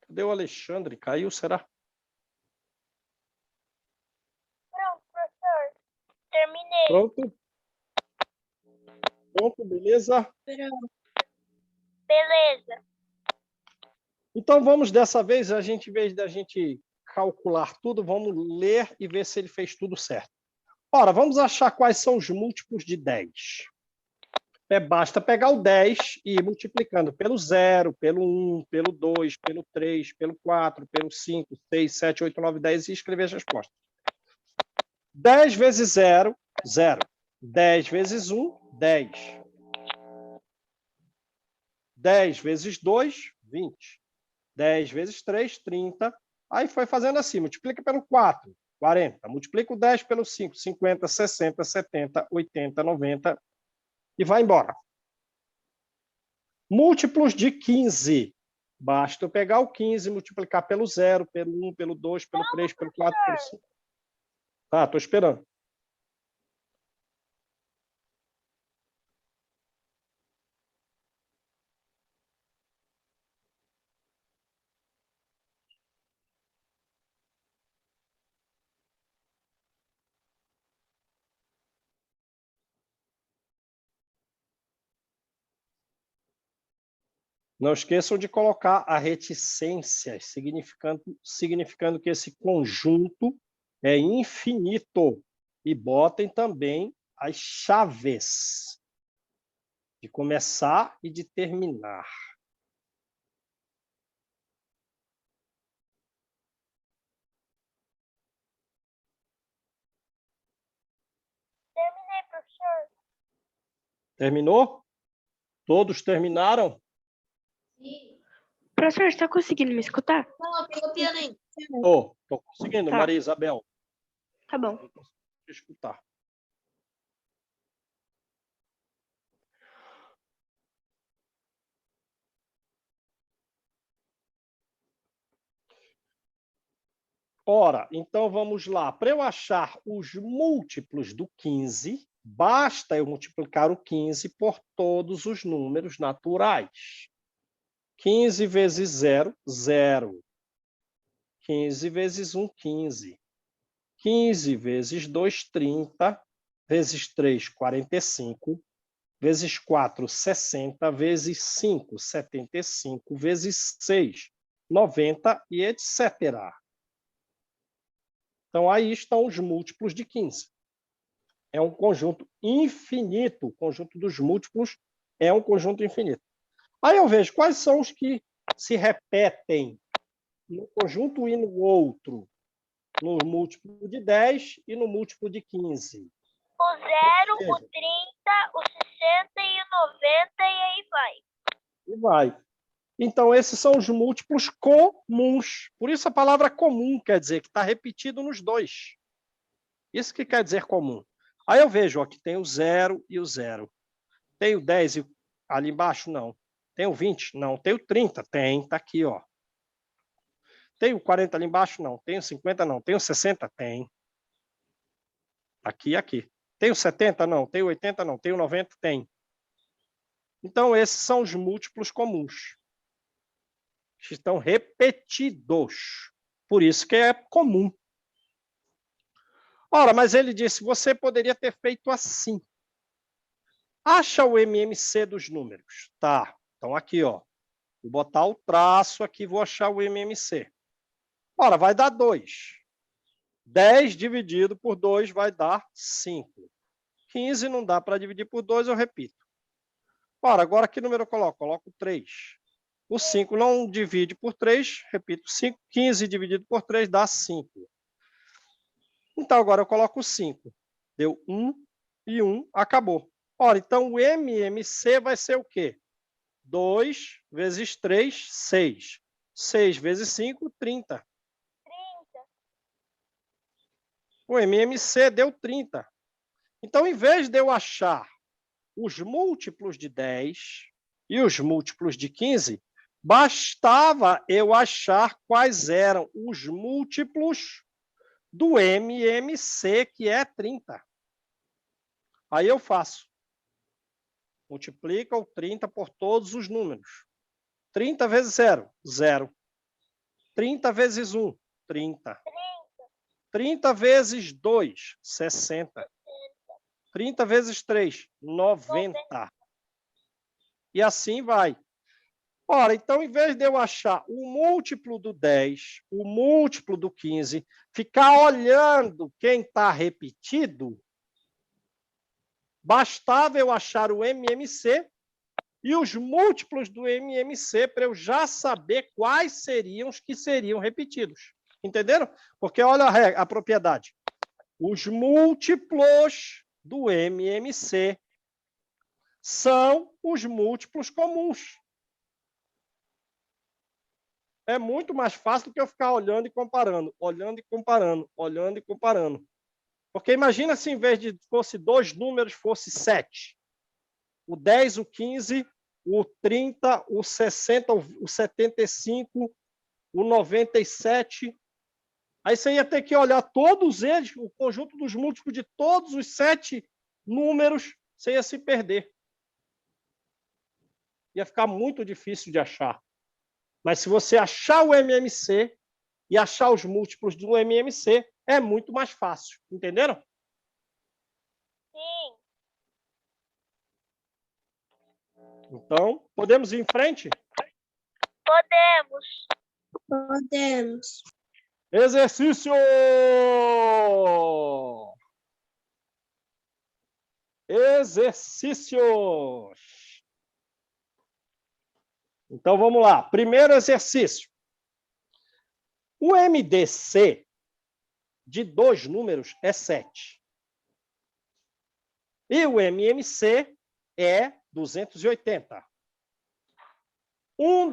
Cadê o Alexandre? Caiu, será? Não, professor. Terminei. Pronto? Pronto, beleza? Beleza. Então, vamos dessa vez, em vez da gente calcular tudo, vamos ler e ver se ele fez tudo certo. Ora, vamos achar quais são os múltiplos de 10. Basta pegar o 10 e ir multiplicando pelo 0, pelo 1, pelo 2, pelo 3, pelo 4, pelo 5, 6, 7, 8, 9, 10 e escrever as respostas. 10 vezes 0, 0. 10 vezes 1, 10. 10 vezes 2, 20. 10 vezes 3, 30. Aí foi fazendo assim, multiplica pelo 4, 40. Multiplica o 10 pelo 5, 50, 60, 70, 80, 90 e vai embora. Múltiplos de 15. Basta eu pegar o 15 e multiplicar pelo 0, pelo 1, pelo 2, pelo 3, pelo 4, pelo 5. Tá, estou esperando. Não esqueçam de colocar a reticência, significando que esse conjunto é infinito. E botem também as chaves de começar e de terminar. Terminei, professor. Terminou? Todos terminaram? Sim. Professor, está conseguindo me escutar? Não, eu tô copiando ainda. Tô conseguindo, Tá. Maria Isabel. Tá bom. Não consigo escutar. Ora, então vamos lá. Para eu achar os múltiplos do 15, basta eu multiplicar o 15 por todos os números naturais. 15 vezes 0, 0. 15 vezes 1, 15. 15 vezes 2, 30. Vezes 3, 45. Vezes 4, 60. Vezes 5, 75. Vezes 6, 90 e etc. Então, aí estão os múltiplos de 15. É um conjunto infinito. O conjunto dos múltiplos é um conjunto infinito. Aí eu vejo quais são os que se repetem no conjunto e no outro, no múltiplo de 10 e no múltiplo de 15. O 0, o 30, o 60 e o 90 e aí vai. E vai. Então, esses são os múltiplos comuns. Por isso a palavra comum quer dizer que está repetido nos dois. Isso que quer dizer comum. Aí eu vejo, ó, que tem o 0 e o 0. Tem o 10 e ali embaixo? Não. Tem o 20? Não. Tem o 30? Tem, está aqui, ó. Tem o 40 ali embaixo? Não. Tem o 50? Não. Tem o 60? Tem. Aqui e aqui. Tem o 70? Não. Tem o 80? Não. Tem o 90? Tem. Então, esses são os múltiplos comuns. Estão repetidos. Por isso que é comum. Ora, mas ele disse, você poderia ter feito assim. Acha o MMC dos números. Tá. Então, aqui, ó. Vou botar o traço aqui, vou achar o MMC. Ora, vai dar 2. 10 dividido por 2 vai dar 5. 15 não dá para dividir por 2, eu repito. Ora, agora que número eu coloco? Coloco 3. O 5 não divide por 3, repito, 5. 15 dividido por 3 dá 5. Então, agora eu coloco 5. Deu 1 e 1, acabou. Ora, então o MMC vai ser o quê? 2 vezes 3, 6. 6 vezes 5, 30. 30. O MMC deu 30. Então, em vez de eu achar os múltiplos de 10 e os múltiplos de 15, bastava eu achar quais eram os múltiplos do MMC, que é 30. Aí eu faço. Multiplica o 30 por todos os números. 30 vezes 0, 0. 30 vezes 1, 30. 30 vezes 2, 60. 30 vezes 3, 90. E assim vai. Ora, então, em vez de eu achar o múltiplo do 10, o múltiplo do 15, ficar olhando quem está repetido, bastava eu achar o MMC e os múltiplos do MMC para eu já saber quais seriam os que seriam repetidos. Entenderam? Porque olha a propriedade. Os múltiplos do MMC são os múltiplos comuns. É muito mais fácil do que eu ficar olhando e comparando, olhando e comparando, olhando e comparando. Porque imagina se em vez de fosse 2 números, fosse 7. O 10, o 15, o 30, o 60, o 75, o 97. Aí você ia ter que olhar todos eles, o conjunto dos múltiplos de todos os 7 números, você ia se perder. Ia ficar muito difícil de achar. Mas se você achar o MMC e achar os múltiplos do MMC, é muito mais fácil. Entenderam? Sim. Então, podemos ir em frente? Podemos. Podemos. Exercício! Exercícios! Então, vamos lá. Primeiro exercício. O MDC de 2 números é 7. E o MMC é 280. Um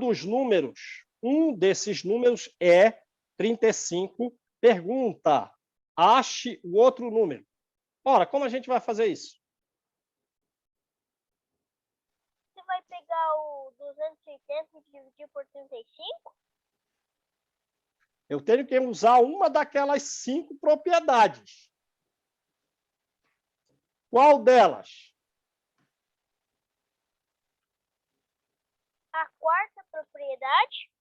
desses números é 35. Pergunta, ache o outro número. Ora, como a gente vai fazer isso? Você vai pegar o 280 e dividir por 35? Eu tenho que usar uma daquelas 5 propriedades. Qual delas? A quarta propriedade?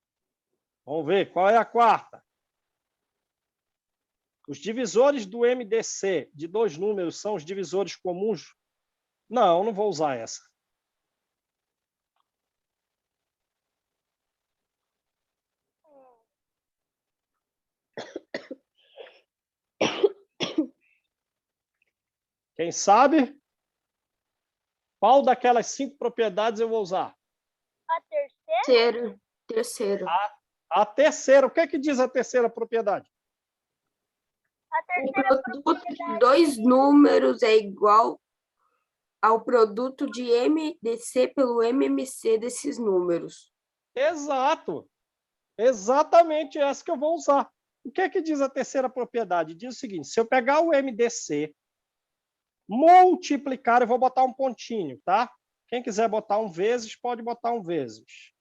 Vamos ver, qual é a quarta? Os divisores do MDC de 2 números são os divisores comuns? Não, não vou usar essa. Quem sabe? Qual daquelas 5 propriedades eu vou usar? A terceira? Terceiro. A terceira. O que é que diz a terceira propriedade? A O terceira produto de 2 números é igual ao produto de MDC pelo MMC desses números. Exato. Exatamente essa que eu vou usar. O que é que diz a terceira propriedade? Diz o seguinte, se eu pegar o MDC, multiplicar, eu vou botar um pontinho, tá? Quem quiser botar um vezes, pode botar um vezes.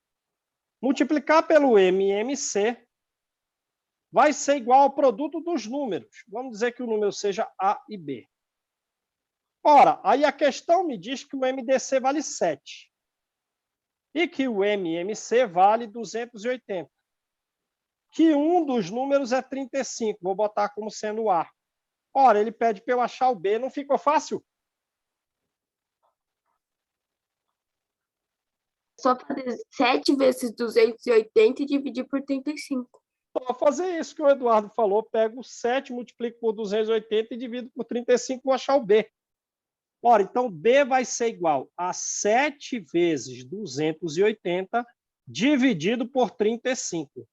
Multiplicar pelo MMC vai ser igual ao produto dos números. Vamos dizer que o número seja A e B. Ora, aí a questão me diz que o MDC vale 7 e que o MMC vale 280. Que um dos números é 35. Vou botar como sendo o A. Ora, ele pede para eu achar o B. Não ficou fácil? Só fazer 7 vezes 280 e dividir por 35. Só fazer isso que o Eduardo falou. Pego o 7, multiplico por 280 e divido por 35 para achar o B. Ora, então B vai ser igual a 7 vezes 280 dividido por 35.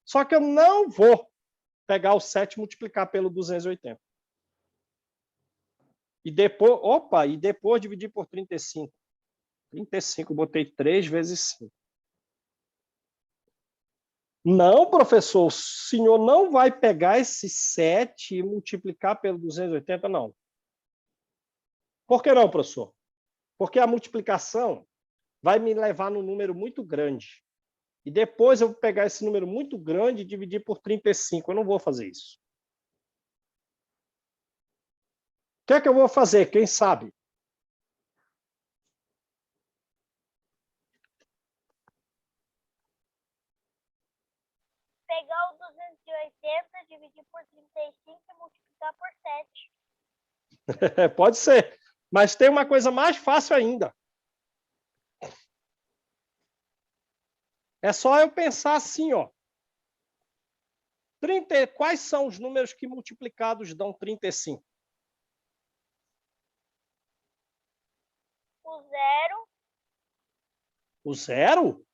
Só que eu não vou pegar o 7 e multiplicar pelo 280. E depois dividir por 35. 35, botei 3 vezes 5. Não, professor, o senhor não vai pegar esse 7 e multiplicar pelo 280, não. Por que não, professor? Porque a multiplicação vai me levar num número muito grande. E depois eu vou pegar esse número muito grande e dividir por 35. Eu não vou fazer isso. O que é que eu vou fazer? Quem sabe? Pegar o 280, dividir por 35 e multiplicar por 7. Pode ser. Mas tem uma coisa mais fácil ainda. É só eu pensar assim, ó. Quais são os números que multiplicados dão 35? O zero. O zero?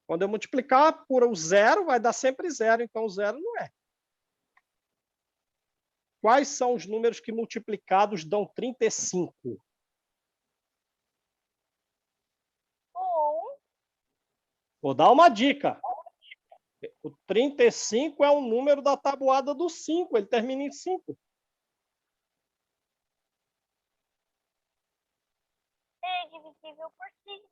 Quando eu multiplicar por o zero, vai dar sempre zero. Então, o zero não é. Quais são os números que multiplicados dão 35? O 1. Vou dar uma dica. O 35 é um número da tabuada do 5. Ele termina em 5. É divisível por 5.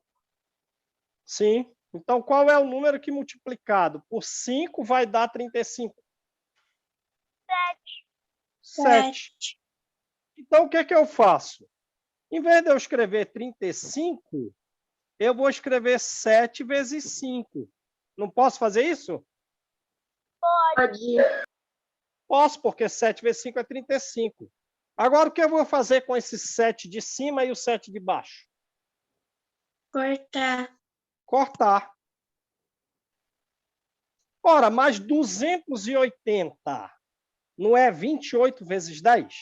Sim. Então, qual é o número que multiplicado por 5 vai dar 35? 7. Então, o que é que eu faço? Em vez de eu escrever 35, eu vou escrever 7 vezes 5. Não posso fazer isso? Pode. Posso, porque 7 vezes 5 é 35. Agora, o que eu vou fazer com esse 7 de cima e o 7 de baixo? Cortar. Cortar. Ora, mas 280 não é 28 vezes 10?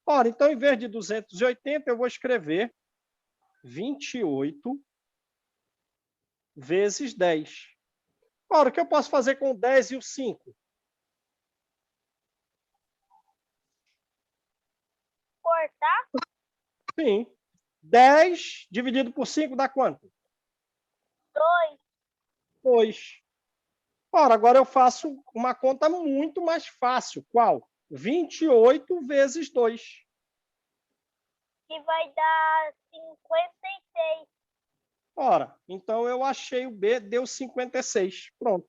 Ora, então, em vez de 280, eu vou escrever 28 vezes 10. Ora, o que eu posso fazer com o 10 e o 5? cortar? Sim. 10 dividido por 5 dá quanto? 2. 2. Ora, agora eu faço uma conta muito mais fácil. Qual? 28 vezes 2. Que vai dar 56. Ora, então eu achei o B, deu 56. Pronto.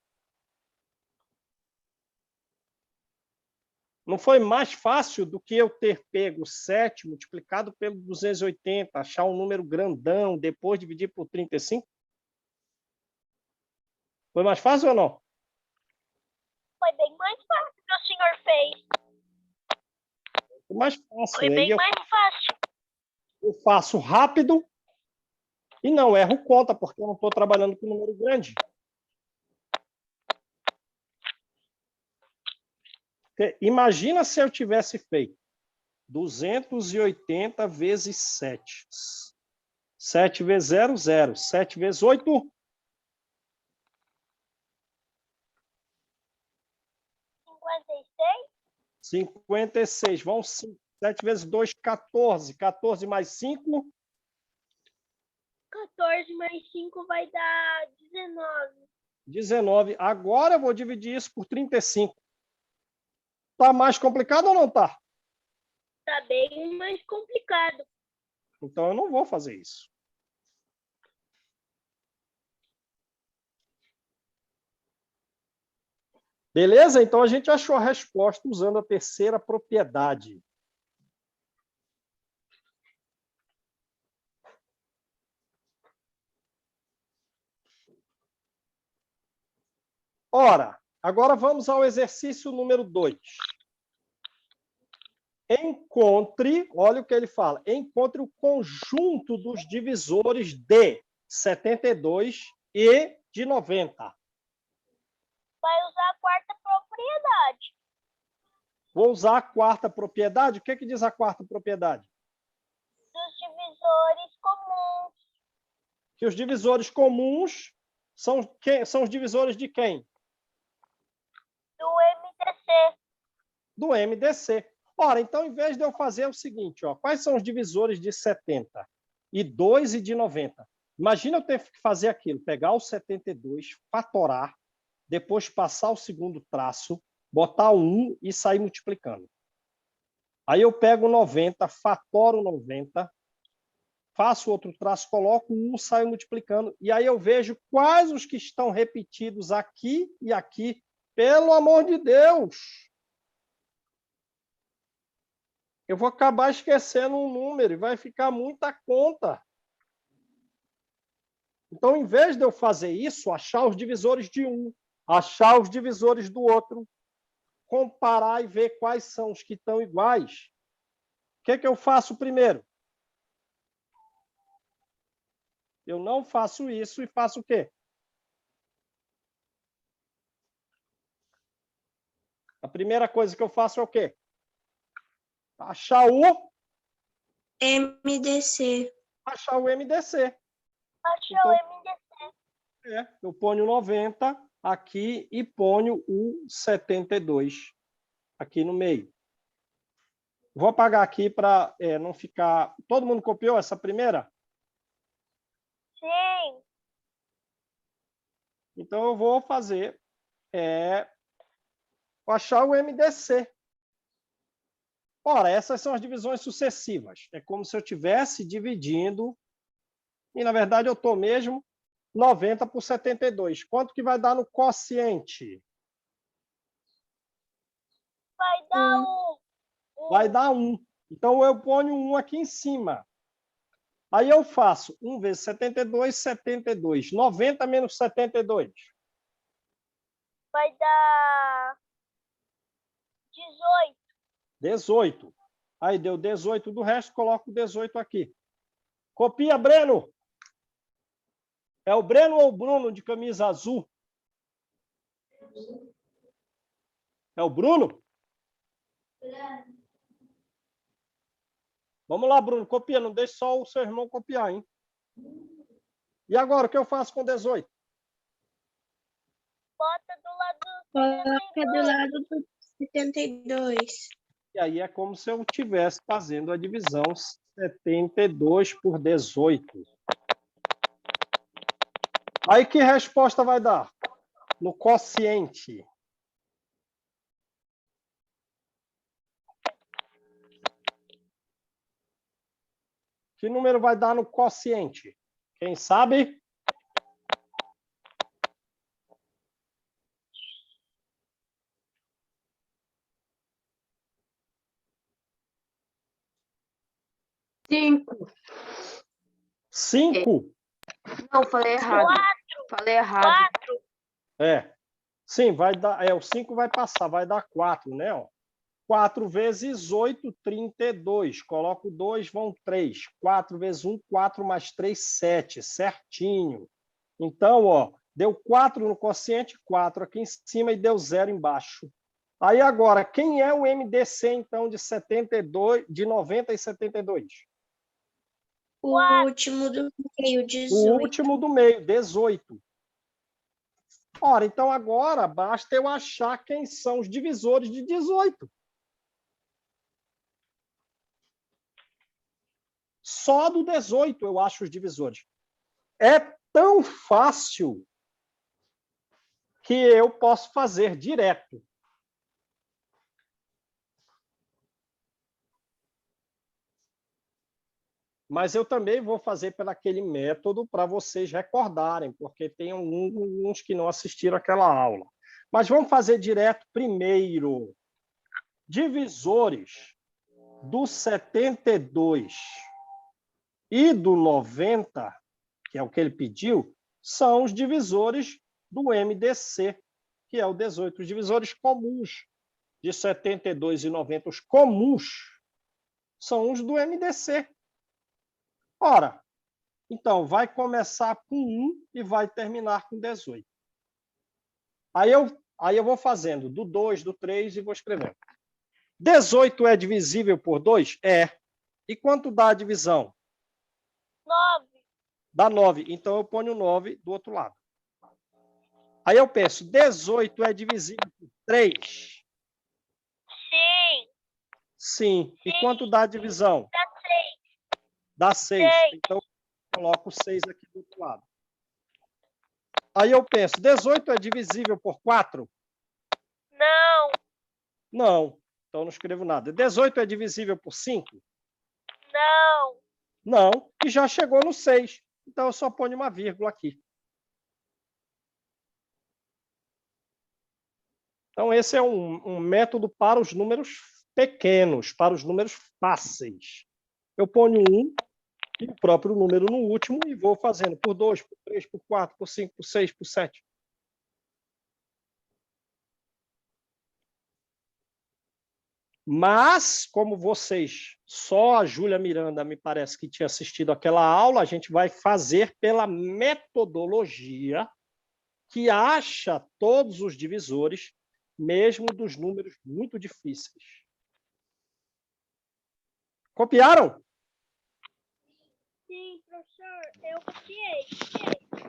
Não foi mais fácil do que eu ter pego 7 multiplicado pelo 280, achar um número grandão, depois dividir por 35? Foi mais fácil ou não? Foi bem mais fácil que o senhor fez. Foi mais fácil. Foi Aí bem mais fácil. eu faço rápido e não erro conta, porque eu não estou trabalhando com número grande. Porque imagina se eu tivesse feito 280 vezes 7. 7 vezes 0, 0. 7 vezes 8, 56. Vão 5. 7 vezes 2, 14. 14 mais 5, 14 mais 5 vai dar 19. 19. Agora eu vou dividir isso por 35. Tá mais complicado ou não tá? Tá bem mais complicado. Então eu não vou fazer isso. Beleza? Então a gente achou a resposta usando a terceira propriedade. Ora, agora vamos ao exercício número 2. Encontre, olha o que ele fala, encontre o conjunto dos divisores de 72 e de 90. Vai usar a quarta propriedade. Vou usar a quarta propriedade. O que diz a quarta propriedade? Dos divisores comuns. Que os divisores comuns são os divisores de quem? Do MDC. Do MDC. Ora, então, em vez de eu fazer o seguinte, ó, quais são os divisores de 70? E 2 e de 90. Imagina eu ter que fazer aquilo, pegar o 72, fatorar, depois passar o segundo traço, botar o 1 e sair multiplicando. Aí eu pego o 90, fatoro o 90, faço outro traço, coloco o 1, saio multiplicando, e aí eu vejo quais os que estão repetidos aqui e aqui. Pelo amor de Deus! Eu vou acabar esquecendo um número e vai ficar muita conta. Então, em vez de eu fazer isso, achar os divisores de um, achar os divisores do outro, comparar e ver quais são os que estão iguais, o que eu faço primeiro? Eu não faço isso e faço o quê? A primeira coisa que eu faço é o quê? Achar o MDC. Achar o MDC. Achou Então, o MDC. eu ponho 90 aqui e ponho o 72 aqui no meio. Vou apagar aqui para não ficar... Todo mundo copiou essa primeira? Sim. Então, eu vou fazer... achar o MDC. Ora, essas são as divisões sucessivas. É como se eu estivesse dividindo, e na verdade eu estou mesmo 90 por 72. Quanto que vai dar no quociente? Vai dar 1. Vai dar 1. Então eu ponho 1 aqui em cima. Aí eu faço 1 vezes 72, 72. 90 menos 72. Vai dar 18. 18. Aí deu 18 do resto, coloco 18 aqui. Copia, Breno. É o Breno ou o Bruno de camisa azul? É o Bruno? Vamos lá, Bruno, copia. Não deixe só o seu irmão copiar, hein? E agora, o que eu faço com 18? Bota do lado do Coloca do 72. lado do 72. E aí é como se eu estivesse fazendo a divisão 72 por 18. Aí que resposta vai dar? No quociente. Que número vai dar no quociente? Quem sabe? Cinco. 5? Não, falei errado. Falei errado. É. Sim, vai dar. O 5 vai passar, vai dar 4, né? Ó. 4 vezes 8, 32. Coloco 2, vão 3. 4 vezes 1, 4 mais 3, 7. Certinho. Então, ó, deu 4 no quociente, 4 aqui em cima e deu 0 embaixo. Aí agora, quem é o MDC, então, de 72, de 90 e 72? O último do meio, O 18. último do meio, 18. Ora, então agora basta eu achar quem são os divisores de 18. Só do 18 eu acho os divisores. É tão fácil que eu posso fazer direto. Mas eu também vou fazer pelaquele método para vocês recordarem, porque tem alguns que não assistiram aquela aula. Mas vamos fazer direto primeiro. Divisores do 72 e do 90, que é o que ele pediu, são os divisores do MDC, que é o 18. Os divisores comuns de 72 e 90, os comuns, são os do MDC. Ora, então, vai começar com 1 e vai terminar com 18. Aí eu vou fazendo do 2, do 3 e vou escrevendo. 18 é divisível por 2? É. E quanto dá a divisão? 9. Dá 9. Então, eu ponho 9 do outro lado. Aí eu penso, 18 é divisível por 3? Sim. Sim. E quanto dá a divisão? Dá 6. Dá 6. Então, eu coloco 6 aqui do outro lado. Aí eu penso, 18 é divisível por 4? Não. Não. Então, não escrevo nada. 18 é divisível por 5? Não. Não. E já chegou no 6. Então, eu só ponho uma vírgula aqui. Então, esse é um método para os números pequenos, para os números fáceis. Eu ponho 1 e o próprio número no último e vou fazendo por 2, por 3, por 4, por 5, por 6, por 7. Mas, como vocês, só a Júlia Miranda me parece que tinha assistido aquela aula, a gente vai fazer pela metodologia que acha todos os divisores, mesmo dos números muito difíceis. Copiaram? Sim, professor, eu copiei.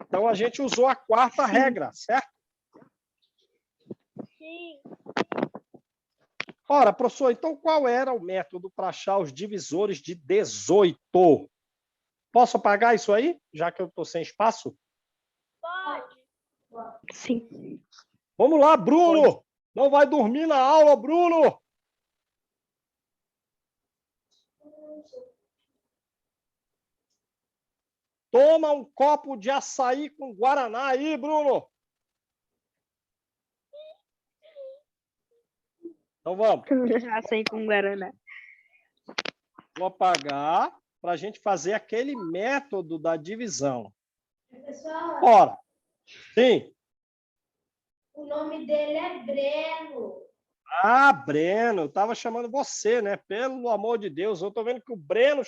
Então, a gente usou a quarta regra, certo? Sim. Ora, professor, então qual era o método para achar os divisores de 18? Posso apagar isso aí, já que eu estou sem espaço? Pode. Sim. Vamos lá, Bruno! Não vai dormir na aula, Bruno! Toma um copo de açaí com guaraná aí, Bruno! Então vamos. Açaí com Guaraná. Vou apagar para a gente fazer aquele método da divisão. Pessoal, Ora, sim. o nome dele é Breno. Ah, Breno, eu estava chamando você, né? Pelo amor de Deus, eu estou vendo que o Bruno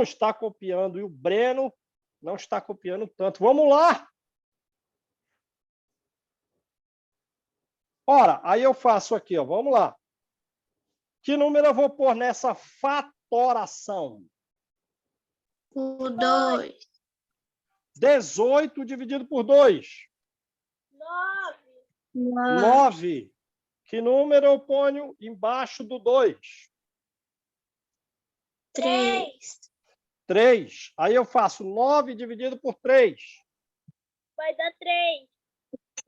está copiando e o Breno não está copiando tanto. Vamos lá! Ora, aí eu faço aqui, ó. Vamos lá. Que número eu vou pôr nessa fatoração? O 2. 18 dividido por 2. 9. 9. Que número eu ponho embaixo do 2? 3. 3. Aí eu faço 9 dividido por 3. Vai dar 3.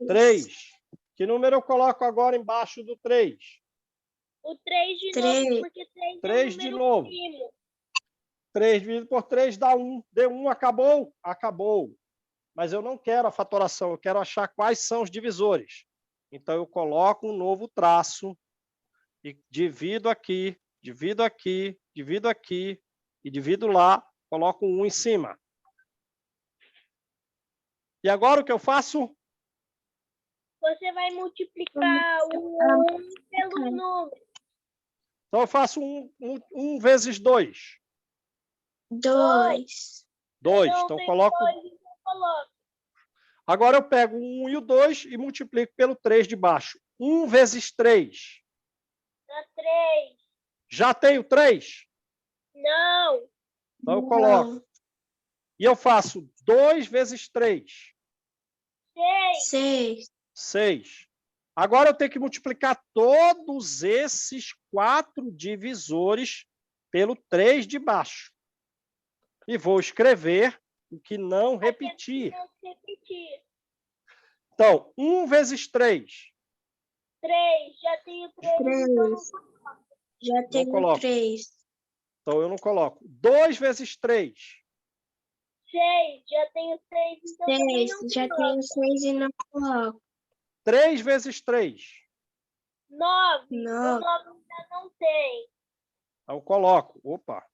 3. Que número eu coloco agora embaixo do 3? O 3 de 3. novo, porque 3 é um 3 de número novo. primo. 3 dividido por 3 dá 1. Deu 1, acabou? Acabou. Mas eu não quero a fatoração, eu quero achar quais são os divisores. Então, eu coloco um novo traço e divido aqui, divido aqui, divido aqui e divido lá, coloco um 1 em cima. E agora o que eu faço? Você vai multiplicar o 1 pelo número. Então, eu faço 1 vezes 2. 2. 2. Não, Então, tem coloco... 2, então coloca. Agora, eu pego o 1 e o 2 e multiplico pelo 3 de baixo. 1 vezes 3. Dá 3. Já tenho 3? Não. Então, eu coloco. E eu faço 2 vezes 3. 6. 6. 6. Agora eu tenho que multiplicar todos esses 4 divisores pelo 3 de baixo. E vou escrever o que não repetir. Não se repetir. Então, 1 vezes 3. 3. Já tenho 3. 3. Então não coloca. Já tenho coloco. 3. Então, eu não coloco. 2 vezes 3. 6. Já tenho 6. Então também 6. não Já coloca. tenho 6 e não coloco. 3 vezes 3. 9. 9. O 9 ainda não tem. Então, coloco. Opa.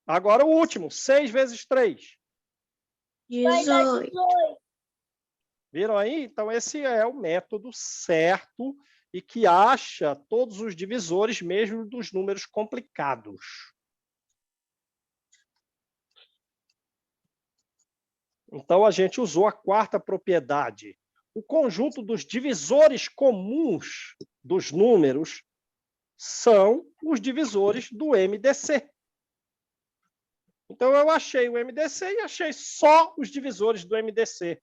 Agora o último. 6 vezes 3. Vai dar 18. 18. Viram aí? Então, esse é o método certo e que acha todos os divisores, mesmo dos números complicados. Então, a gente usou a quarta propriedade. O conjunto dos divisores comuns dos números são os divisores do MDC. Então, eu achei o MDC e achei só os divisores do MDC.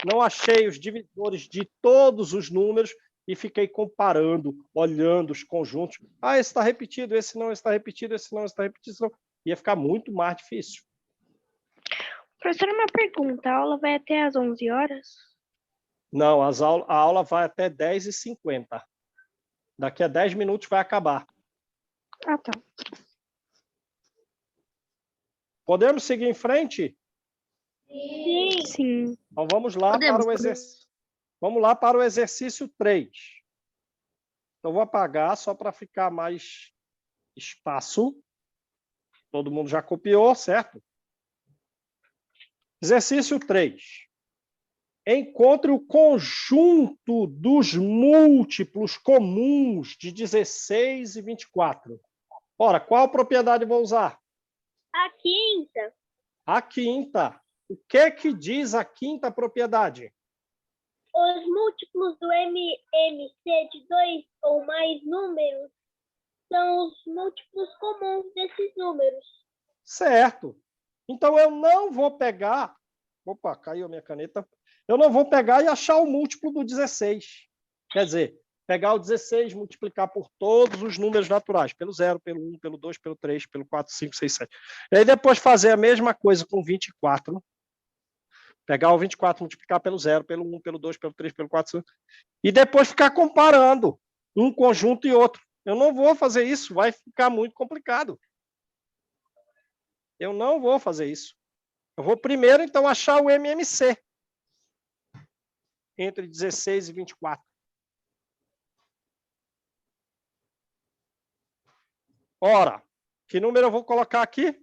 Não achei os divisores de todos os números e fiquei comparando, olhando os conjuntos. Ah, esse está repetido, esse não está repetido, esse não está repetido. Esse não. Ia ficar muito mais difícil. Professora, uma pergunta. A aula vai até às 11 horas? Não, a aula vai até 10h50. Daqui a 10 minutos vai acabar. Ah, tá. Podemos seguir em frente? Sim. Sim. Então vamos lá Podemos, para o exercício. Vamos lá para o exercício 3. Então vou apagar só para ficar mais espaço. Todo mundo já copiou, certo? Exercício 3. Encontre o conjunto dos múltiplos comuns de 16 e 24. Ora, qual propriedade vou usar? A quinta. A quinta. O que diz a quinta propriedade? Os múltiplos do MMC de 2 ou mais números são os múltiplos comuns desses números. Certo. Então, eu não vou pegar... Opa, caiu a minha caneta. Eu não vou pegar e achar o múltiplo do 16. Quer dizer, pegar o 16, multiplicar por todos os números naturais, pelo 0, pelo 1, pelo 2, pelo 3, pelo 4, 5, 6, 7. E aí depois fazer a mesma coisa com 24. Pegar o 24, multiplicar pelo 0, pelo 1, pelo 2, pelo 3, pelo 4, 5. E depois ficar comparando um conjunto e outro. Eu não vou fazer isso, vai ficar muito complicado. Eu não vou fazer isso. Eu vou primeiro, então, achar o MMC entre 16 e 24. Ora, que número eu vou colocar aqui?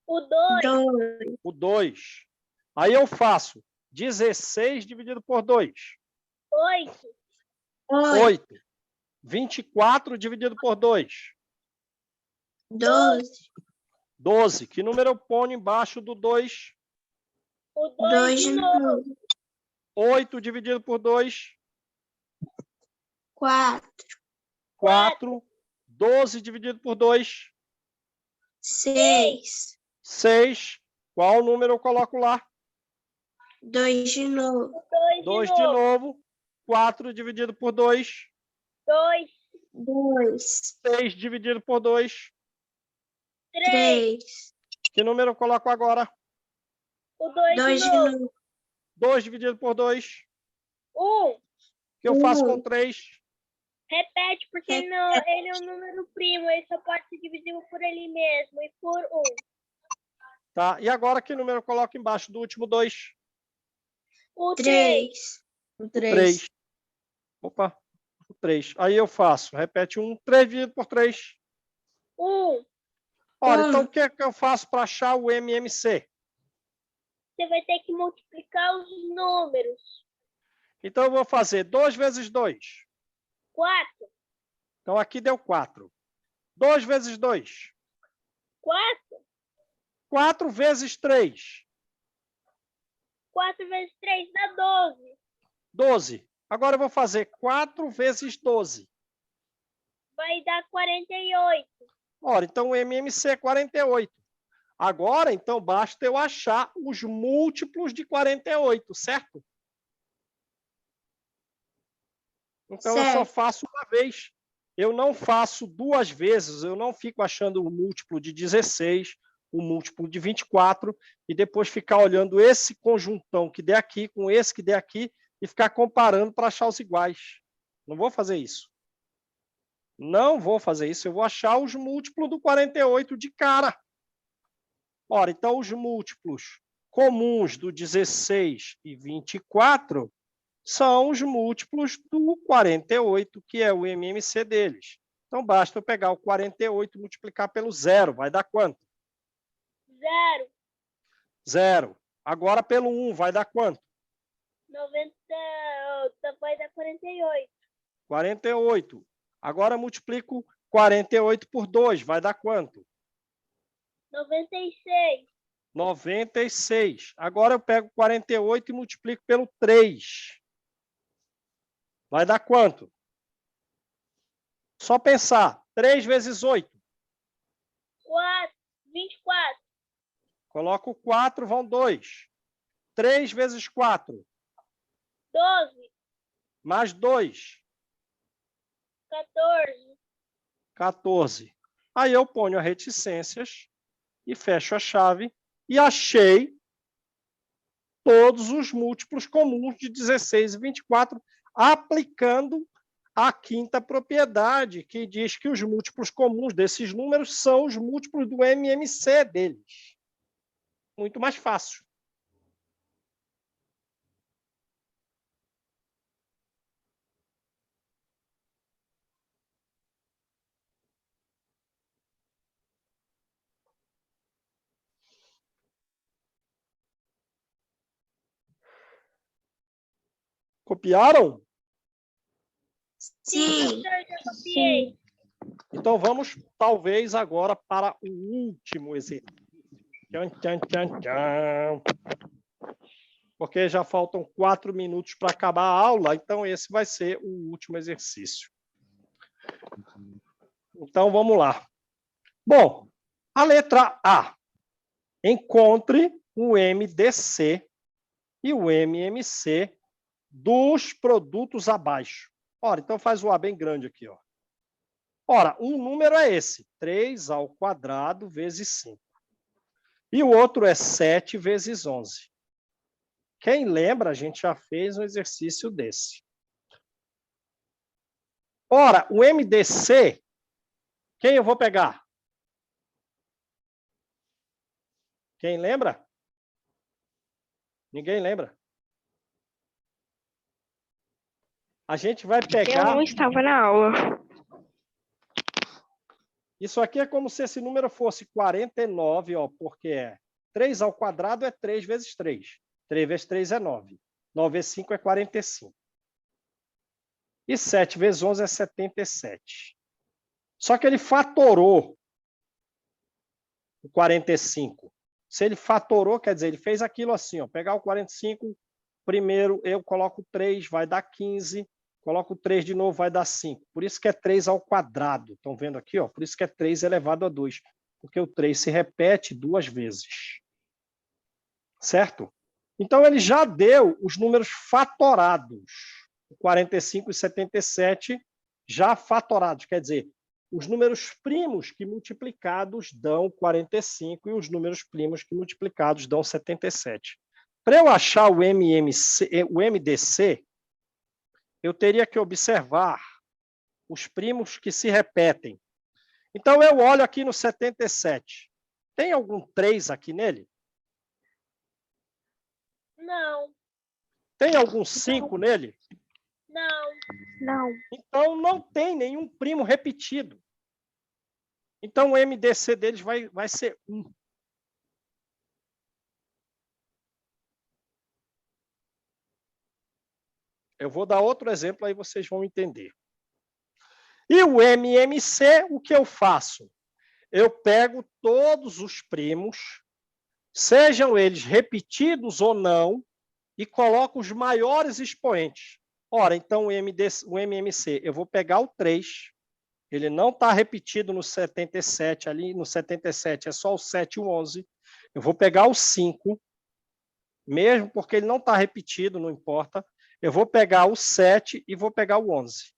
O 2. 2. O 2. Aí eu faço 16 dividido por 2. 8. 8. 24 dividido por 2. 12. 12. Que número eu ponho embaixo do 2? O 2 2 de de novo. novo. 8 dividido por 2. 4. 4. 12 dividido por 2. 6. 6. Qual número eu coloco lá? 2 de novo. 2 2 de de novo. novo. 4 dividido por 2. 2, 2, 6 dividido por 2. 3, 3, Que número eu coloco agora? o 2 2 de de novo. novo. 2 dividido por 2. 1, O que eu faço com Um. 3? repete, porque ele é um número primo, ele só pode ser divisível por ele mesmo e por 1. Tá? E agora que número eu coloco embaixo do último 2? O 3, 3. O 3. Opa, o 3. Aí eu faço, repete 1, 3 dividido por 3. 1. Olha, então o que é que eu faço para achar o MMC? Você vai ter que multiplicar os números. Então eu vou fazer 2 vezes 2. 4, Então aqui deu 4. 2 vezes 2. 4, 4 vezes 3. 4 vezes 3 dá 12. 12. Agora eu vou fazer 4 vezes 12. Vai dar 48. Ora, então o MMC é 48. Agora, então, basta eu achar os múltiplos de 48, certo? Então, eu só Certo. faço uma vez. Eu não faço duas vezes. Eu não fico achando o múltiplo de 16, o múltiplo de 24, e depois ficar olhando esse conjuntão que der aqui com esse que der aqui e ficar comparando para achar os iguais. Não vou fazer isso. Não vou fazer isso. Eu vou achar os múltiplos do 48 de cara. Ora, então os múltiplos comuns do 16 e 24 são os múltiplos do 48, que é o MMC deles. Então, basta eu pegar o 48 e multiplicar pelo 0. Vai dar quanto? 0. 0. Agora, pelo 1, vai dar quanto? 90, vai dar 48. 48. Agora, multiplico 48 por 2. Vai dar quanto? 96. 96. Agora, eu pego 48 e multiplico pelo 3. Vai dar quanto? Só pensar. 3 vezes 8. 24. Coloco 4, vão 2. 3 vezes 4. 12. Mais 2. 14. 14. Aí eu ponho as reticências e fecho a chave e achei todos os múltiplos comuns de 16 e 24, aplicando a quinta propriedade, que diz que os múltiplos comuns desses números são os múltiplos do MMC deles. Muito mais fácil. Copiaram? Sim. Professor, já copiei. Então, vamos, talvez, agora para o último exercício. Tchan, tchan, tchan, tchan. Porque já faltam 4 minutos para acabar a aula, então esse vai ser o último exercício. Então, vamos lá. Bom, a letra A. Encontre o MDC e o MMC dos produtos abaixo. Ora, então faz o A bem grande aqui, ó. Ora, um número é esse, 3 ao quadrado vezes 5. E o outro é 7 vezes 11. Quem lembra, a gente já fez um exercício desse. Ora, o MDC, quem eu vou pegar? Quem lembra? Ninguém lembra? A gente vai pegar... Eu não estava na aula. Isso aqui é como se esse número fosse 49, ó, porque é 3 ao quadrado é 3 vezes 3. 3 vezes 3 é 9. 9 vezes 5 é 45. E 7 vezes 11 é 77. Só que ele fatorou o 45. Se ele fatorou, quer dizer, ele fez aquilo assim, ó, pegar o 45, primeiro eu coloco 3, vai dar 15, coloco 3 de novo, vai dar 5. Por isso que é 3 ao quadrado. Estão vendo aqui? Ó? Por isso que é 3 elevado a 2. Porque o 3 se repete 2 vezes. Certo? Então, ele já deu os números fatorados. 45 e 77 já fatorados, quer dizer, os números primos que multiplicados dão 45 e os números primos que multiplicados dão 77. Para eu achar o MDC, eu teria que observar os primos que se repetem. Então, eu olho aqui no 77. Tem algum 3 aqui nele? Não, Tem algum 5 nele? não. Não. Então, não tem nenhum primo repetido. Então, o MDC deles vai ser 1. Eu vou dar outro exemplo, aí vocês vão entender. E o MMC, o que eu faço? Eu pego todos os primos, sejam eles repetidos ou não, e coloco os maiores expoentes. Ora, então o MMC, eu vou pegar o 3, ele não está repetido no 77, ali no 77 é só o 7 e o 11. Eu vou pegar o 5, mesmo porque ele não está repetido, não importa. Eu vou pegar o 7 e vou pegar o 11.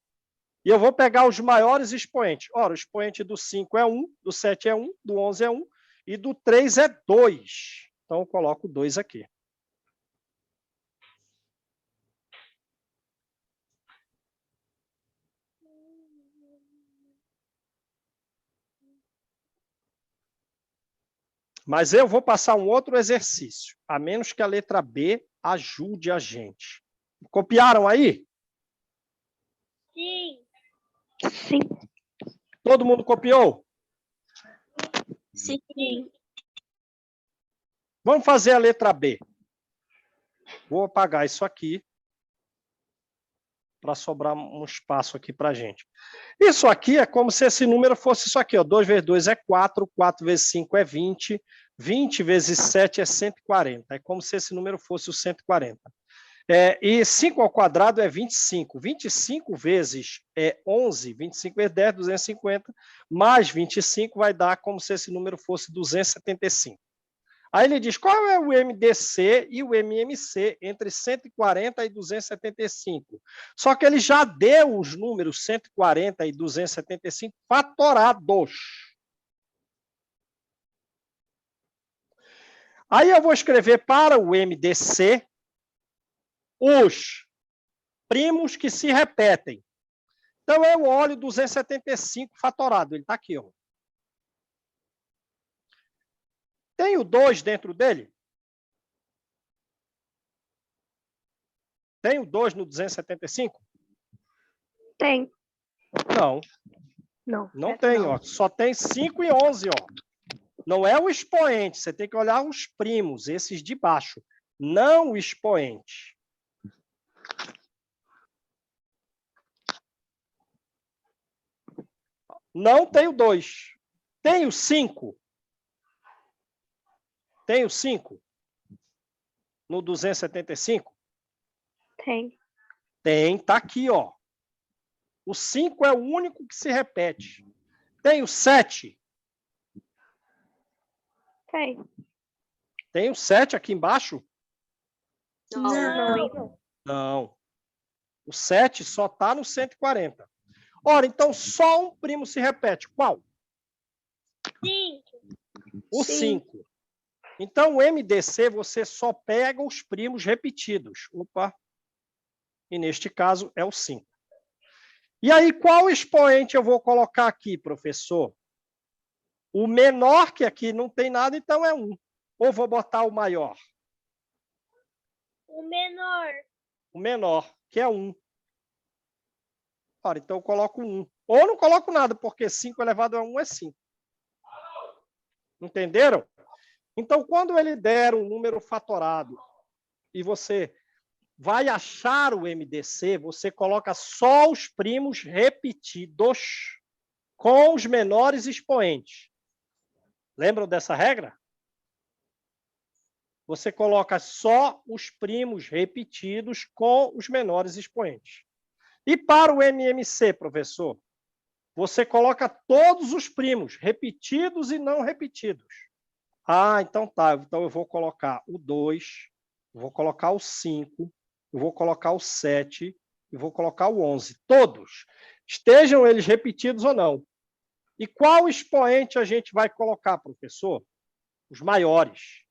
E eu vou pegar os maiores expoentes. Ora, o expoente do 5 é 1, do 7 é 1, do 11 é 1 e do 3 é 2. Então, eu coloco 2 aqui. Mas eu vou passar um outro exercício, a menos que a letra B ajude a gente. Copiaram aí? Sim. Sim. Todo mundo copiou? Sim. Vamos fazer a letra B. Vou apagar isso aqui para sobrar um espaço aqui para a gente. Isso aqui é como se esse número fosse isso aqui, ó. 2 vezes 2 é 4, 4 vezes 5 é 20, 20 vezes 7 é 140. É como se esse número fosse o 140. E 5 ao quadrado é 25. 25 vezes 11, 25 vezes 10, 250, mais 25 vai dar como se esse número fosse 275. Aí ele diz, qual é o MDC e o MMC entre 140 e 275? Só que ele já deu os números 140 e 275 fatorados. Aí eu vou escrever para o MDC os primos que se repetem. Então, eu olho 275 fatorado, ele está aqui, ó. Tem o 2 dentro dele? Tem o 2 no 275? Tem. Não. Não. Não tem, ó. Só tem 5 e 11, ó. Não é o expoente, você tem que olhar os primos, esses de baixo, não o expoente. Não tem o 2. Tem o 5? Tem o 5? No 275? Tem. Tem, tá aqui, ó. O 5 é o único que se repete. Tem o 7? Tem. Tem o 7 aqui embaixo? Não. Não. O 7 só está no 140. Ora, então só um primo se repete. Qual? 5. O 5. Então, o MDC, você só pega os primos repetidos. Opa. E neste caso, é o 5. E aí, qual expoente eu vou colocar aqui, professor? O menor, que aqui não tem nada, então é 1. Ou vou botar o maior? O menor. O menor, que é 1. Ora, então eu coloco 1. Ou não coloco nada, porque 5 elevado a 1 é 5. Entenderam? Então, quando ele der um número fatorado e você vai achar o MDC, você coloca só os primos repetidos com os menores expoentes. Lembram dessa regra? Você coloca só os primos repetidos com os menores expoentes. E para o MMC, professor, você coloca todos os primos, repetidos e não repetidos. Ah, então tá. Então eu vou colocar o 2, vou colocar o 5, eu vou colocar o 7 e vou colocar o 11. Todos, estejam eles repetidos ou não. E qual expoente a gente vai colocar, professor? Os maiores.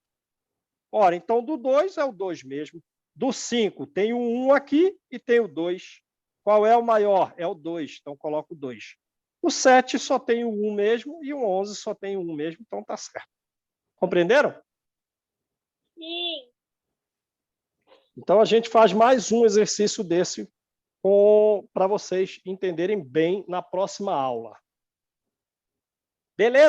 Ora, então do 2 é o 2 mesmo. Do 5 tem o 1 aqui e tem o 2. Qual é o maior? É o 2, então coloco o 2. O 7 só tem o 1 mesmo e o 11 só tem o 1 mesmo, então tá certo. Compreenderam? Sim. Então a gente faz mais um exercício desse para vocês entenderem bem na próxima aula. Beleza?